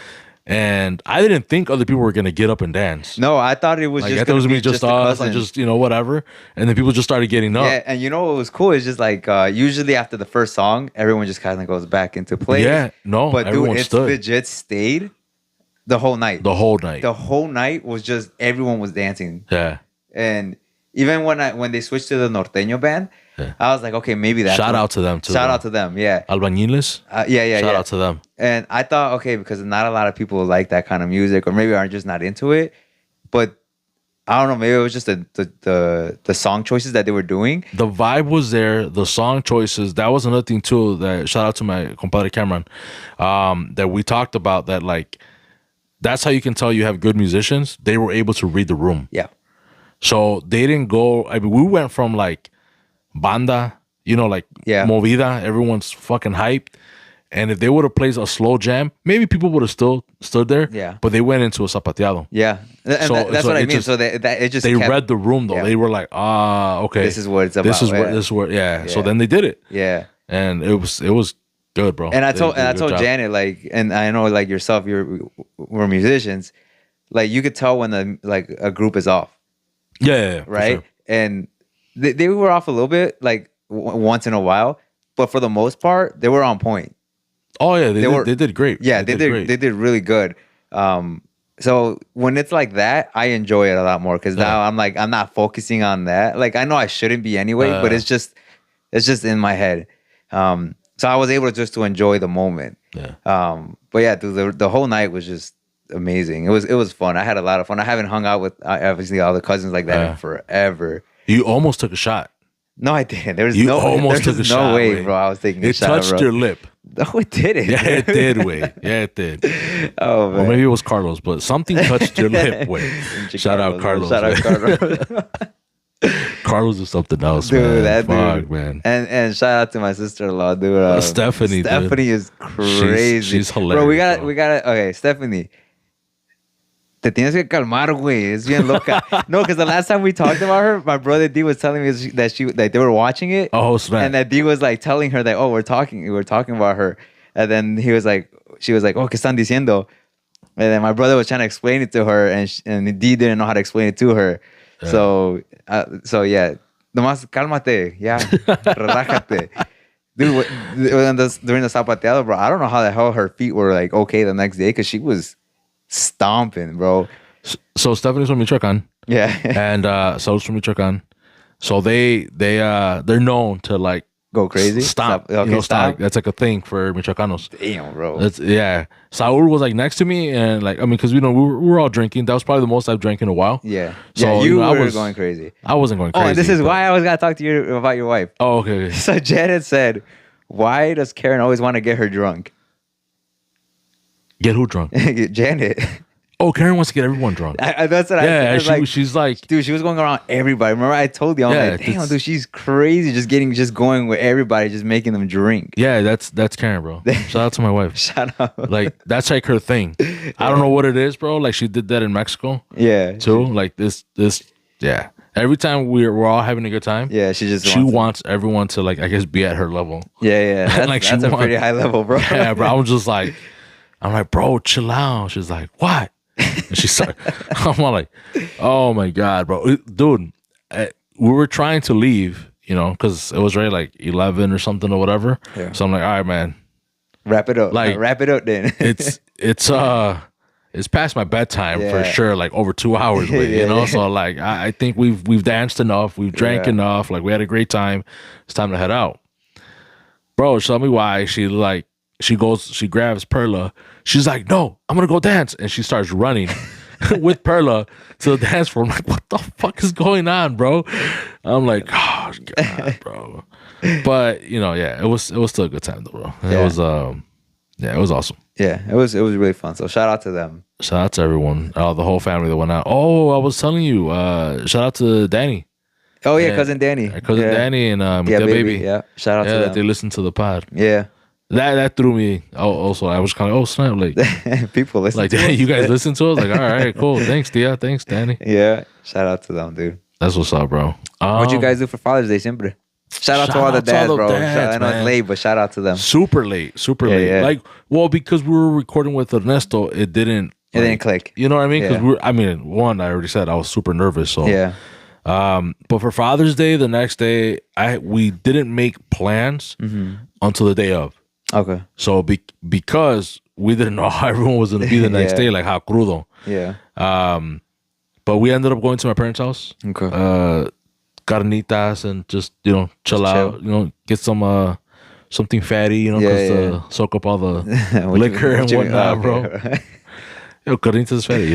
And I didn't think other people were gonna get up and dance. No, I thought it was like, just gonna be just us, and just whatever. And then people just started getting up. Yeah, and what was cool is just like usually after the first song, everyone just kind of goes back into place. Yeah, no, but dude, it legit stayed the whole night. The whole night. The whole night was just everyone was dancing. Yeah, and even when they switched to the norteño band. Yeah. I was like, okay, maybe that's shout out to them too. Shout out to them, yeah. Albañiles? Shout out to them. And I thought, okay, because not a lot of people like that kind of music, or maybe are just not into it. But I don't know, maybe it was just the song choices that they were doing. The vibe was there, the song choices. That was another thing too. That shout out to my compadre Cameron, that we talked about. That like, that's how you can tell you have good musicians. They were able to read the room. Yeah. So they didn't go. I mean, we went from like banda, movida, everyone's fucking hyped. And if they would have played a slow jam, maybe people would have still stood there. Yeah. But they went into a zapateado. Yeah. And that's what I mean. So they read the room though. Yeah. They were like, okay. This is what it's about. This is what yeah. So then they did it. Yeah. And it was good, bro. And I told Janet, like, and I know like yourself, we're musicians, like you could tell when a group is off. Yeah. Right? Sure. And they were off a little bit, like once in a while, but for the most part, they were on point. Oh yeah, they did great. Yeah, they did really good. So when it's like that, I enjoy it a lot more because now I'm not focusing on that. Like I know I shouldn't be anyway, but it's just in my head. So I was able to enjoy the moment. Yeah. But yeah, dude, the whole night was just amazing. It was fun. I had a lot of fun. I haven't hung out with obviously all the cousins like that in forever. You almost took a shot. No, I didn't. There was no way, bro. I was taking a shot. It touched your lip. No, it didn't. Yeah, it did, Wade. Yeah, it did. Oh, man. Or maybe it was Carlos, but something touched your lip, Wade. Shout out Carlos. Shout out Carlos. Carlos is something else, dude, man. that Fuck, dude, man. And shout out to my sister-in-law, dude. Stephanie, Stephanie dude. is crazy. She's hilarious, Bro, we gotta. Okay, Stephanie. Te tienes que calmar, güey. Es bien loca. No, because the last time we talked about her, my brother D was telling me that they were watching it. Oh, snap. And that D was like telling her that, oh, we're talking about her. And then she was like, oh, ¿qué están diciendo? And then my brother was trying to explain it to her, and D didn't know how to explain it to her. Yeah. So yeah, nomás cálmate, ya, relájate. Dude, during the zapateado, bro, I don't know how the hell her feet were like okay the next day because she was stomping, bro. So Stephanie's from Michoacan. Yeah. And Saul's from Michoacan. So they're known to like go crazy. Stop. Okay, stop. That's like a thing for Michoacanos. Damn, bro. Yeah. Saul was like next to me, and like, I mean, because we were all drinking. That was probably the most I've drank in a while. Yeah. So yeah, you were going crazy. I wasn't going crazy. Oh, and this is why I was gonna talk to you about your wife. Oh, okay. So Janet said, "Why does Karen always want to get her drunk?" Get who drunk? Janet. Oh, Karen wants to get everyone drunk. That's what I said. Yeah, she's like... Dude, she was going around everybody. Remember I told you, I'm like, damn, dude, she's crazy. Just going with everybody, just making them drink. Yeah, that's Karen, bro. Shout out to my wife. Shout out. Like, that's like her thing. I don't know what it is, bro. Like, she did that in Mexico. Yeah. Too. Like, this, yeah. Every time we're all having a good time. Yeah, she wants everyone to, like, I guess, be at her level. Yeah. That's a pretty high level, bro. Yeah, bro. I'm like, bro, chill out. She's like, what? And she started, I'm like, oh my God, bro. Dude, we were trying to leave, because it was already like 11 or something or whatever. Yeah. So I'm like, all right, man. Wrap it up. Like, wrap it up then. it's past my bedtime for sure, like over 2 hours, So like, I think we've danced enough. We've drank enough. Like, we had a great time. It's time to head out. Bro, tell me why she grabs Perla. She's like, no, I'm going to go dance. And she starts running with Perla to the dance floor. I'm like, what the fuck is going on, bro? I'm like, oh, God, bro. But, it was still a good time, though, bro. It was, it was awesome. Yeah, it was really fun. So shout out to them. Shout out to everyone. The whole family that went out. Oh, I was telling you, shout out to Danny. Oh, yeah, cousin Danny. Danny and baby. Yeah, shout out to them. They listened to the pod. Yeah. That threw me. Also, I was kind of snap, like people listen. Like, you guys listen to us. Like, all right, cool. Thanks, Tia. Thanks, Danny. Yeah, shout out to them, dude. That's what's up, bro. What'd you guys do for Father's Day, siempre? Shout out to all the dads, bro. I know it's late, but shout out to them. Super late. Yeah. Like, well, because we were recording with Ernesto, it didn't click. You know what I mean? Because I already said I was super nervous. So yeah. But for Father's Day, the next day, we didn't make plans until the day of. Okay. So because we didn't know how everyone was going to be the next day, like how crudo. Yeah. But we ended up going to my parents' house. Okay. Carnitas and just, chill out, get some something fatty, because soak up all the liquor and whatnot, bro. Carnitas is fatty,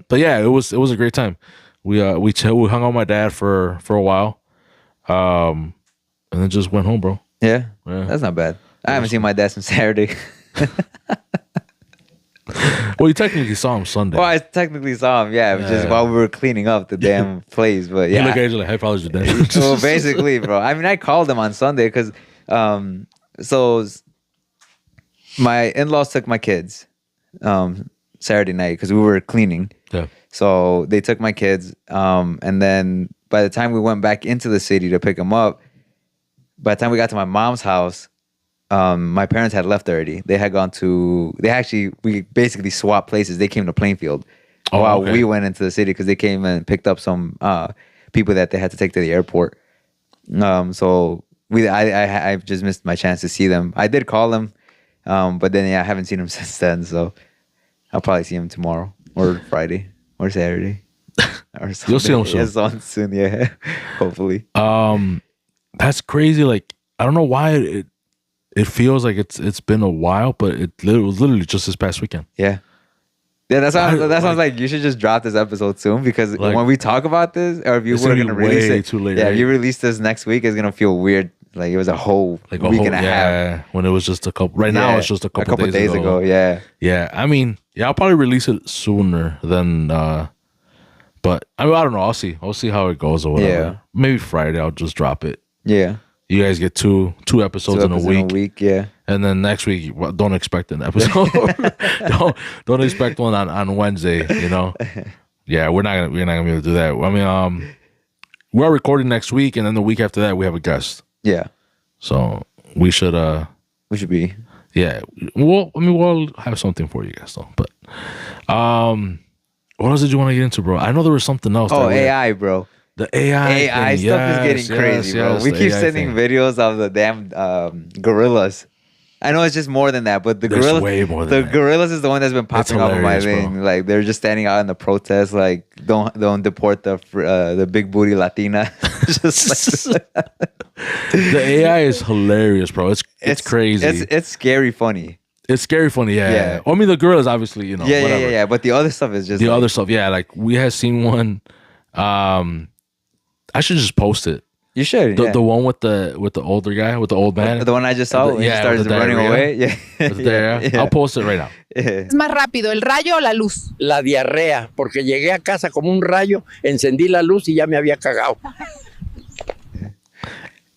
But yeah, it was a great time. We hung out with my dad for a while. And then just went home, bro. Yeah. That's not bad. I haven't seen my dad since Saturday. Well, you technically saw him Sunday. Well, I technically saw him, just while we were cleaning up the damn place. But yeah. You look at you like, hey, probably your dad. Well, basically, bro. I mean, I called him on Sunday because, so my in-laws took my kids Saturday night because we were cleaning. Yeah. So they took my kids. And then by the time we went back into the city to pick them up, by the time we got to my mom's house, my parents had left already. They had gone to, we basically swapped places. They came to Plainfield while we went into the city because they came and picked up some people that they had to take to the airport. So I just missed my chance to see them. I did call them, but then I haven't seen them since then. So I'll probably see them tomorrow or Friday or Saturday or something. You'll see them soon. Yeah, soon, yeah. Hopefully. That's crazy. Like, I don't know why it feels like it's been a while, but it was literally just this past weekend. Yeah. Yeah, that's why I was like, you should just drop this episode soon because when we talk about this, or if you were gonna release it, too late, yeah, right? If you release this next week, it's gonna feel weird. Like it was a whole week and a half. Yeah, when it was just a couple. Right now, it's just a couple days ago. Yeah. Yeah, I mean, I'll probably release it sooner than But I mean, I don't know. I'll see. I'll see how it goes or whatever. Yeah. Maybe Friday I'll just drop it. Yeah. You guys get two episodes in a week. Yeah. And then next week, don't expect an episode. don't expect one on Wednesday. You know. Yeah, we're not gonna be able to do that. I mean, we're recording next week, and then the week after that we have a guest. Yeah. So we should be. Yeah. Well, I mean, we'll have something for you guys though. But what else did you want to get into, bro? I know there was something else. Oh, AI, bro. The AI stuff yes, is getting crazy, bro. yes, We the keep AI sending thing. videos of the damn gorillas. I know it's just more than that, but the There's gorillas, way more than that. gorillas is the one that's been popping up on my hilarious, bro. thing. Like they're just standing out in the protest, like don't deport the big booty Latina. Just like, The AI is hilarious, bro. It's crazy. It's scary funny. It's scary funny, yeah. Yeah. I mean, the girl is obviously, you know, whatever. Yeah. But the other stuff is just The other stuff, yeah. Like we had seen one. I should just post it. You should. The one with the older guy, with the old man. The one I just saw when he with started the running diarrhea. away. Yeah. With the diarrhea. I'll post it right now. ¿Es más rápido, el rayo o la luz? La diarrea, porque llegué a casa como un rayo, encendí la luz y ya me había cagado.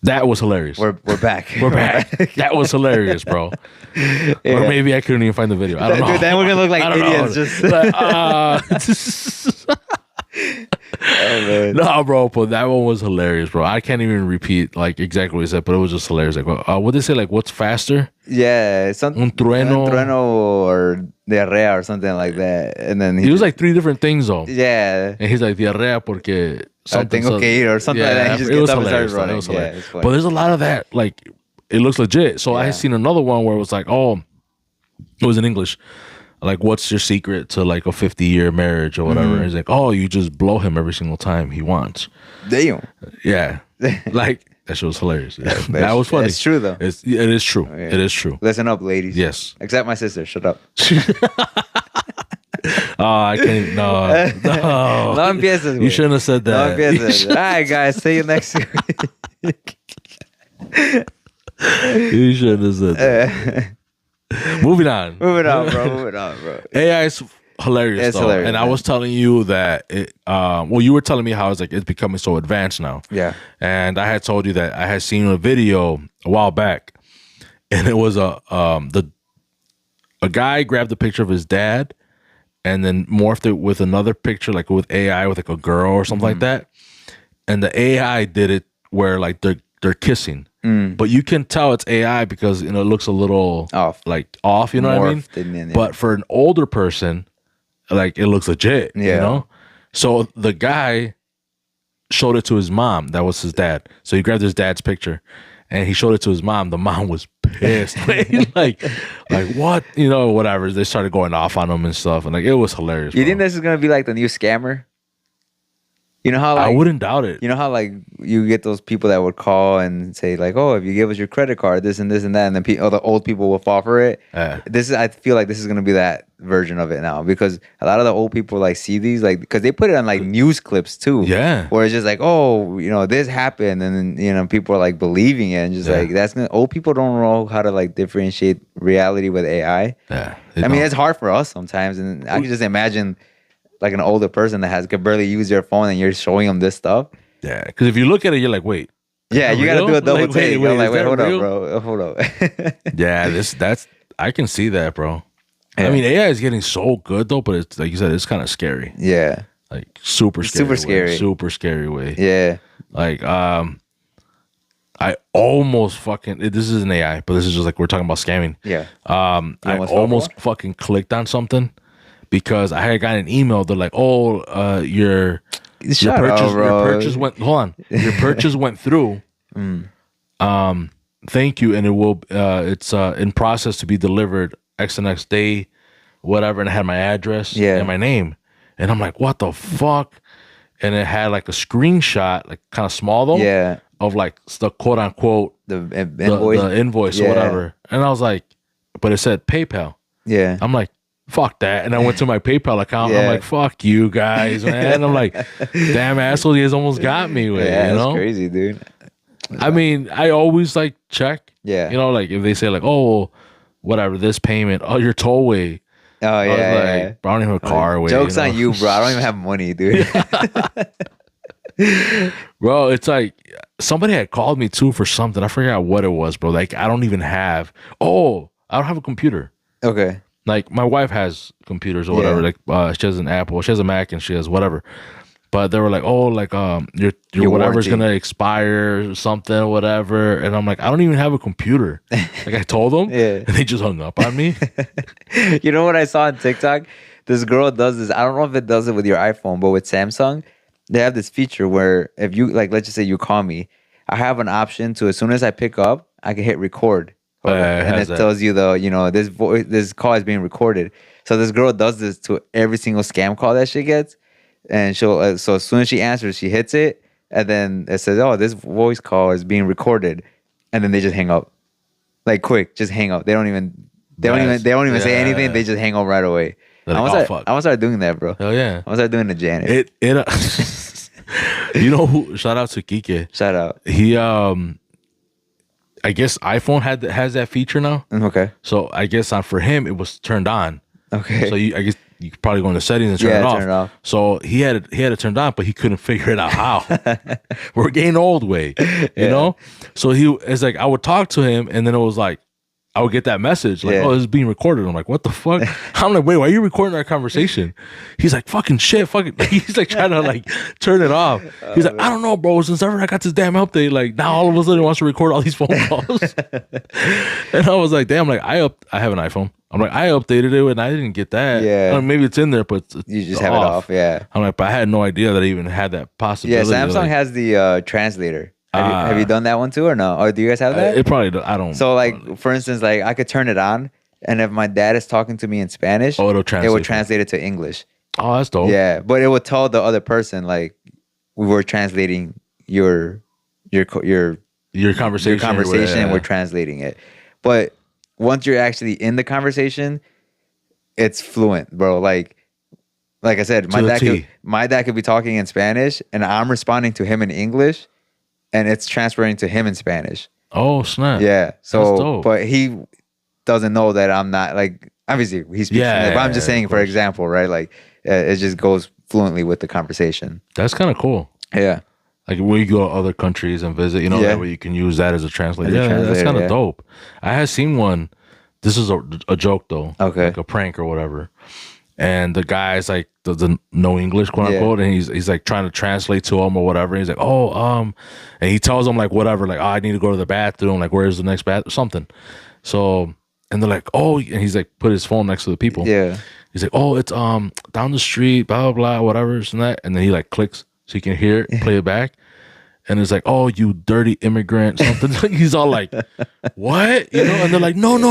That was hilarious. We're back. We're back. That was hilarious, bro. Yeah. Or maybe I couldn't even find the video. I don't know. Dude, then we're gonna look like I don't idiots. know. Just Like, oh, man. no, bro, but that one was hilarious, bro. I can't even repeat like exactly what he said, but it was just hilarious. Like, what they say? Like, what's faster? Yeah, Un trueno. un trueno or diarrhea or something like that. And then He was like three different things though, yeah, and he's like diarrhea porque tengo que ir or something like that. He just it gets was up and hilarious. starts running. It was Yeah, hilarious. it's funny. But there's a lot of that. Like, it looks legit. So I had Yeah. seen another one where it was like, oh, it was in English. Like, what's your secret to like a 50-year marriage or whatever? Mm-hmm. He's like, oh, you just blow him every single time he wants. Damn. Yeah, like that shit was hilarious. But That was funny. It's true though. It is true. Yeah. It is true. Listen up, ladies. Yes. Except my sister. Shut up. Oh, I can't. No. No empieces. You güey. shouldn't have said No that. empieces. All right, guys. See you next week. You shouldn't have said that. Moving on. Moving on, bro. AI is hilarious, It's though. hilarious, And I man. was telling you that it. Well, you were telling me how it's like it's becoming so advanced now. Yeah. And I had told you that I had seen a video a while back, and it was a guy grabbed a picture of his dad, and then morphed it with another picture, like with AI, with like a girl or something like that. And the AI did it where like they're kissing, but you can tell it's AI because it looks a little Off. like off. You know what I mean? Morphed in it, yeah. But for an older person, like it looks legit. You Yeah. know. So the guy showed it to his mom. That was his dad. So he grabbed his dad's picture, and he showed it to his mom. The mom was pissed, like what, whatever. They started going off on him and stuff, and like it was hilarious. You bro. think this is gonna be like the new scammer? You know how like I wouldn't doubt it. you know how like you get those people that would call and say like, oh, if you give us your credit card, this and this and that, and then the old people will fall for it. Yeah. I feel like this is gonna be that version of it now because a lot of the old people like see these like because they put it on like news clips too. Yeah. Where it's just like, oh, this happened, and then people are like believing it and just Yeah. like old people don't know how to like differentiate reality with AI. Yeah. I mean, it's hard for us sometimes, and I can just imagine like an older person that can barely use their phone, and you're showing them this stuff. yeah. Because if you look at it, you're like, wait. Yeah, is you that got to do real? a double Like, take. wait, I'm like, is wait, that hold real? up, bro. Hold up. Yeah, that's I can see that, bro. Yeah. I mean, AI is getting so good though, but it's like you said, it's kind of scary. Yeah, Like super scary. Super way. scary. Super scary way. yeah, Like I almost fucking this is an AI, but this is just like we're talking about scamming. yeah. I almost fell almost for fucking clicked on something because I had gotten an email. They're like, "Oh, your Shut purchase, up, bro. your purchase went. Hold on, your purchase went through. Thank you, and it will. It's in process to be delivered X and X day, whatever." And it had my address Yeah. and my name, and I'm like, "What the fuck?" And it had like a screenshot, like kind of small though, Yeah. of like the quote unquote The the invoice. the invoice or Yeah. whatever. And I was like, but it said PayPal. Yeah. I'm like, fuck that. And I went to my PayPal account. And I'm Yeah. like, fuck you guys, man. And I'm like, damn asshole, you guys almost got me with Yeah, it, that's you know? crazy, dude. I mean, I always like check. Yeah. You know, like if they say like, oh, whatever, this payment, oh, your tollway. Oh I was yeah, like, yeah. bro, I don't even have a car away. Jokes on you, bro. I don't even have money, dude. Bro, it's like somebody had called me too for something. I forgot what it was, bro. Like I don't even have. Oh, I don't have a computer. Okay. Like my wife has computers or whatever. Yeah. Like she has an Apple, she has a Mac, and she has whatever. But they were like, oh, like your whatever's warranty. gonna expire or something, whatever. And I'm like, I don't even have a computer. Like I told them, Yeah. and they just hung up on me. You know what I saw on TikTok? This girl does this. I don't know if it does it with your iPhone, but with Samsung, they have this feature where if you like, let's just say you call me, I have an option to as soon as I pick up, I can hit record, and it tells you this call is being recorded. So this girl does this to every single scam call that she gets, and she'll so as soon as she answers, she hits it, and then it says, "Oh, this voice call is being recorded," and then they just hang up, like quick, just hang up. They don't even say anything. They just hang up right away. Like, I'm gonna start doing that, bro. Hell yeah. I'm gonna start doing the Janet. You know who? Shout out to Kike. Shout out. He I guess iPhone has that feature now. Okay. So I guess for him it was turned on. Okay. So I guess you could probably go into settings and turn it off. So he had it turned on, but he couldn't figure it out how. We're getting old way, you know. So it's like I would talk to him, and then it was like I would get that message like, "Oh, this is being recorded." I'm like, "What the fuck?" I'm like, "Wait, why are you recording our conversation?" He's like, "Fucking shit, fucking." He's like trying to like turn it off. He's like, "I don't know, bro. Since ever I got this damn update, like now all of a sudden he wants to record all these phone calls." And I was like, "Damn!" Like I have an iPhone. I'm like, I updated it and I didn't get that. Yeah. Maybe it's in there, but You just have it off. Yeah. I'm like, but I had no idea that I even had that possibility. Yeah. Samsung has the translator. Have you done that one too or no? Or do you guys have that? It probably. I don't. So like, for instance, like I could turn it on, and if my dad is talking to me in Spanish, it'll it would translate it to English. Oh, that's dope. Yeah, but it would tell the other person like we were translating your conversation, and we're translating it. But once you're actually in the conversation, it's fluent, bro. Like I said, my dad could be talking in Spanish, and I'm responding to him in English, and it's transferring to him in Spanish. Oh snap! Yeah. So, but he doesn't know that I'm not like. Obviously, he speaks. But I'm just saying, for example, right? Like, it just goes fluently with the conversation. That's kind of cool. Yeah. Like when you go to other countries and visit, that way you can use that as a translator. That's kind of dope. I had seen one. This is a joke though. Okay. Like a prank or whatever. And the guy's like doesn't know English, quote unquote, and he's like trying to translate to him or whatever. And he's like, and he tells him like whatever, like, I need to go to the bathroom. Like, where's the next bathroom? Something. So, and they're like, and he's like put his phone next to the people. Yeah. He's like, it's down the street, blah blah blah, whatever, this and that. And then he like clicks so he can hear it, play it back. And it's like, you dirty immigrant, something. He's all like, what? And they're like, no. He's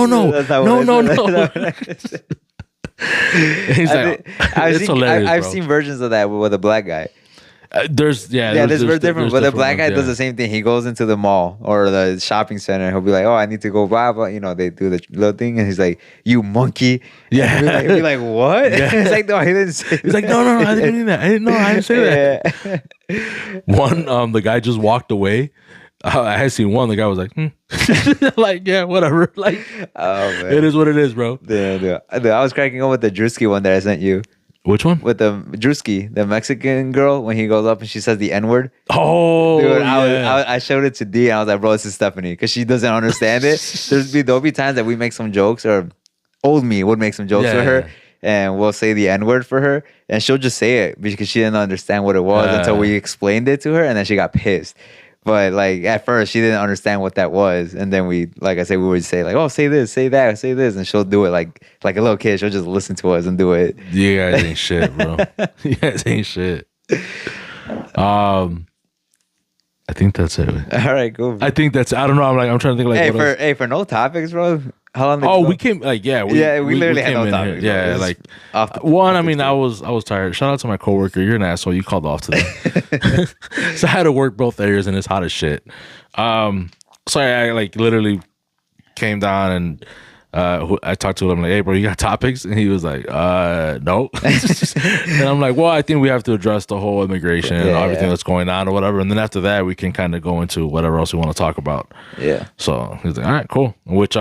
like, it's hilarious. I've seen versions of that with a black guy. There's very different. But the black guy does the same thing. He goes into the mall or the shopping center. And he'll be like, I need to go blah blah. They do the little thing, and he's like, you monkey. Yeah. And he'll be like, what? Yeah. It's like, no, he didn't say. He's like, no, I didn't mean that. I didn't say that. One, the guy just walked away. I had seen one. The guy was like, like, yeah, whatever. Like, man. It is what it is, bro. Yeah. I was cracking up with the Drewski one that I sent you. Which one? With the Drewski, the Mexican girl, when he goes up and she says the N-word. Oh, dude, I showed it to D, and I was like, bro, this is Stephanie, because she doesn't understand it. There'll be times that we make some jokes, or old me would make some jokes with her, and we'll say the N-word for her, and she'll just say it because she didn't understand what it was until we explained it to her, and then she got pissed. But like at first she didn't understand what that was, and then we would say like, say this, say that, say this, and she'll do it like a little kid. She'll just listen to us and do it. You guys ain't shit, bro. You guys ain't shit. I think that's it. All right, cool. I think that's. I don't know. I'm trying to think like. For no topics, bro. How long? Did you go? We came we literally had no topics. Yeah, like one. I mean, I was tired. Shout out to my coworker. You're an asshole. You called off today, so I had to work both areas, and it's hot as shit. So I like literally came down and I talked to him. I'm like, hey, bro, you got topics? And he was like, no. And I'm like, well, I think we have to address the whole immigration and everything that's going on or whatever. And then after that, we can kind of go into whatever else we want to talk about. Yeah. So he's like, all right, cool. Which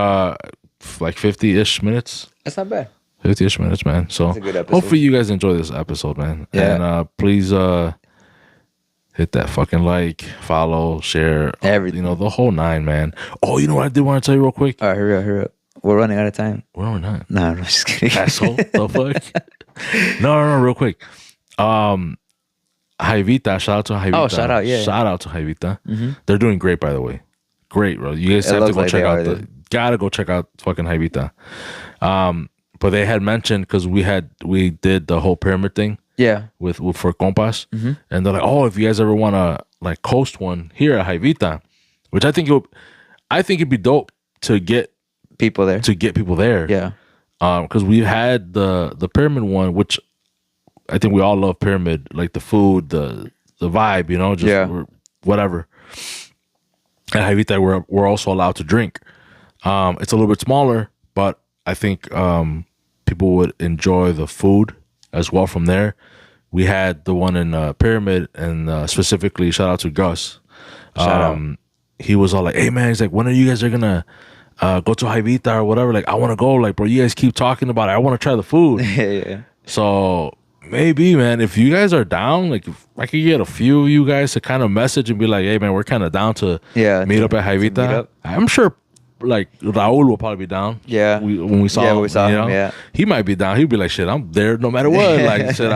like 50-ish minutes. That's not bad. 50-ish minutes, man. So That's a good episode. hopefully you guys enjoy this episode, man. Yeah. And please hit that fucking like, follow, share, Everything. You know, the whole 9, man. Oh, you know what I did want to tell you real quick? All right, hurry up. We're running out of time. We're not. No, I'm just kidding. Asshole. The fuck? No, real quick. Jaivita, shout out to Jaivita. Oh, shout out, yeah. Shout out to Jaivita. They're doing great, by the way. Great, bro. You guys It have to looks go like check they out are, the. dude. Gotta go check out fucking Jaivita. But they had mentioned because we did the whole pyramid thing Yeah. with for Compas, and they're like, oh, if you guys ever want to like host one here at Jaivita, which I think it'd be dope to get People there. people there. Yeah. Because we had the pyramid one, which I think we all love pyramid, like the food, the vibe, you know, just whatever. At Jaivita, we're also allowed to drink. It's a little bit smaller, but I think people would enjoy the food as well from there. We had the one in Pyramid, and specifically, shout out to Gus. Shout out. He was all like, hey, man, he's like, when are you guys gonna go to Jaivita or whatever? Like, I want to go. Like, bro, you guys keep talking about it. I want to try the food. Yeah. So maybe, man, if you guys are down, like if I could get a few of you guys to kind of message and be like, hey, man, we're kind of down to meet up at meet Jaivita. up. I'm sure like Raul will probably be down. Yeah. When we saw him, you know? yeah. He might be down. He'd be like, shit, I'm there no matter what. Like, shit,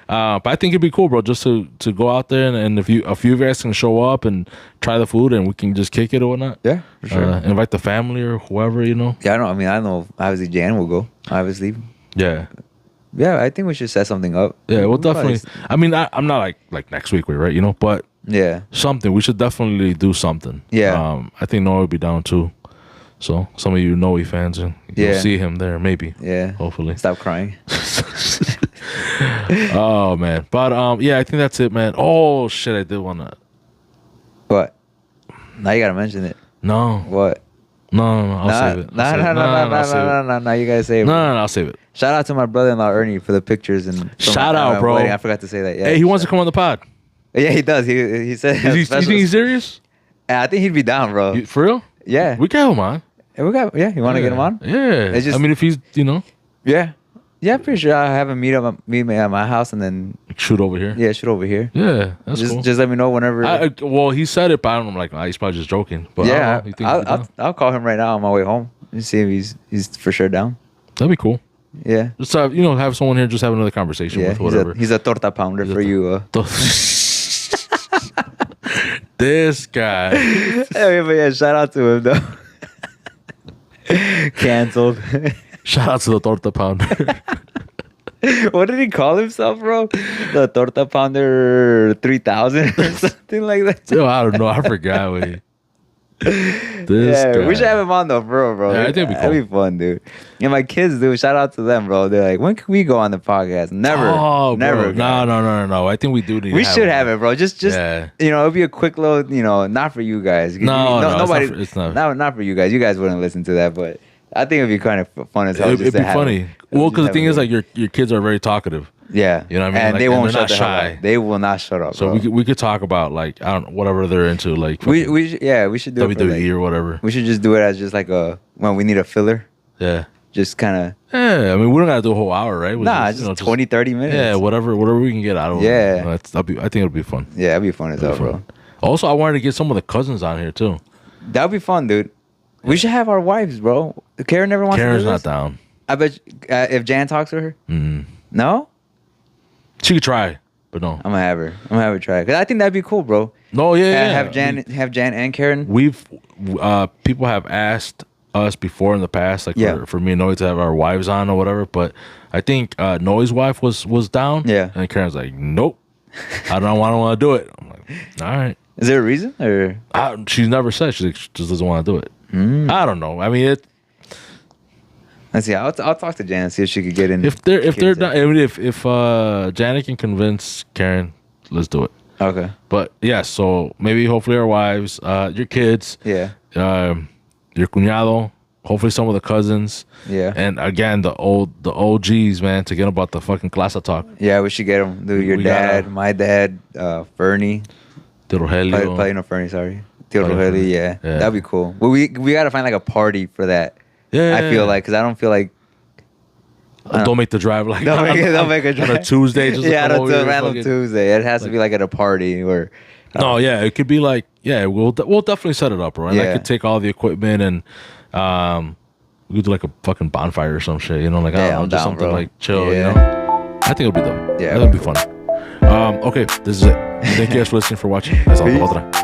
but I think it'd be cool, bro, just to go out there and if a few of you guys can show up and try the food and we can just kick it or whatnot. Yeah, for sure. Invite the family or whoever, you know. Yeah, I know. Obviously, Jan will go. Obviously. Yeah. Yeah, I think we should set something up. Yeah, we'll probably- definitely. I mean, I'm not like next week, right? You know, but Yeah. something. We should definitely do something. Yeah. I think Noah would be down too. So some of you Noah fans, and you'll Yeah. see him there, maybe. Yeah. Hopefully. Stop crying. Oh man, but yeah, I think that's it, man. Oh shit, I did wanna. What? Now you gotta mention it. No, What? no, I'll save it. No. You gotta say it. No, I'll save it. Shout out to my brother-in-law Ernie for the pictures and from Shout my- out, my bro. wedding. I forgot to say that. Yeah. Hey, he wants to come on the pod. Yeah, he does. He said. Is he, you think he's serious? I think he'd be down, bro. For real? Yeah. We got him on. You want to get him on? Yeah. It's just- I mean, if he's, you know, Yeah. Yeah, I'm pretty sure I'll have him meet me at my house and then shoot over here. shoot over here. Yeah, that's Just cool. just let me know whenever. Well, he said it, but I don't know. I'm like, he's probably just joking. But I yeah, don't know. You think he'd be down? I'll call him right now on my way home and see if he's for sure down. That'd be cool. Yeah. Just have someone here, just have another conversation Yeah, with whatever. he's a torta pounder for you. This guy. Hey, but yeah, shout out to him though. Canceled. Shout out to the torta pounder. What did he call himself, bro? The torta pounder 3000 or something like that. Yo, I don't know. I forgot. Wait. This Yeah, guy. we should have him on though, bro. Yeah, I think it'd be cool. That'd be fun, dude. And my kids, dude, shout out to them, bro. They're like, when can we go on the podcast? Never. Oh, Never. bro. No. I think we do need. We to should have it, bro. Just Yeah. it'll be a quick load, not for you guys. No, nobody. it's not. Not for you guys. You guys wouldn't listen to that, but I think it'd be kind of fun as hell. It'd be funny. Well, because the thing is, like, your kids are very talkative. yeah, You know what I mean? and Like, they and won't they're shut not the hell shy. up. They will not shut up. So bro. we could talk about, like, I don't know, whatever they're into, like we should do it. For, WWE or whatever. we should just do it as just like when we need a filler. Yeah. Just kind of Yeah. I mean, we don't gotta do a whole hour, right? just 20, 30 minutes. Yeah, whatever we can get out of it. Yeah. I think it'll be fun. Yeah, that'd be fun as hell, bro. Also, I wanted to get some of the cousins on here too. That'd be fun, dude. We should have our wives, bro. Karen never wants Karen's to do not this? down. I bet if Jan talks to her, no, She could try, but no. I'm gonna have her try. Cause I think that'd be cool, bro. No, yeah. Have Jan and Karen. We've people have asked us before in the past, like for me and Noe to have our wives on or whatever. But I think Noe's wife was down. Yeah. And Karen's like, nope, I don't want to do it. I'm like, all right. Is there a reason or? She's never said. She's like, she just doesn't want to do it. I don't know. I mean, Let's see. I'll talk to Jan and see if she could get in. if they're not, I mean, if Janet can convince Karen, let's do it. Okay. But yeah, so maybe hopefully our wives, your kids, Yeah. your cuñado, hopefully some of the cousins. Yeah. And again, the OGs, man, to get about the fucking class talk. Yeah, we should get them. Dude, your We dad, gotta- my dad, Fernie. Tio Rogelio. Probably no Fernie, sorry. Tio Probably Rogelio, Fernie. yeah. Yeah. That'd be cool. But we gotta find like a party for that. Yeah. I feel like, because I don't feel like Don't make the drive like don't make a drive on a Tuesday. Just yeah, to come over here and random fucking- Tuesday. It has to be like at a party or. No, yeah, it could be like, yeah, we'll definitely set it up, bro. And I Yeah. could take all the equipment and we could do like a fucking bonfire or some shit, you know, like I Yeah, don't know, I'm just down, something bro. like chill, Yeah. you know. I think it'll be dope. Yeah. That'll be fun. Okay, this is it. Thank you guys for listening, for watching. Hasta la Peace. otra.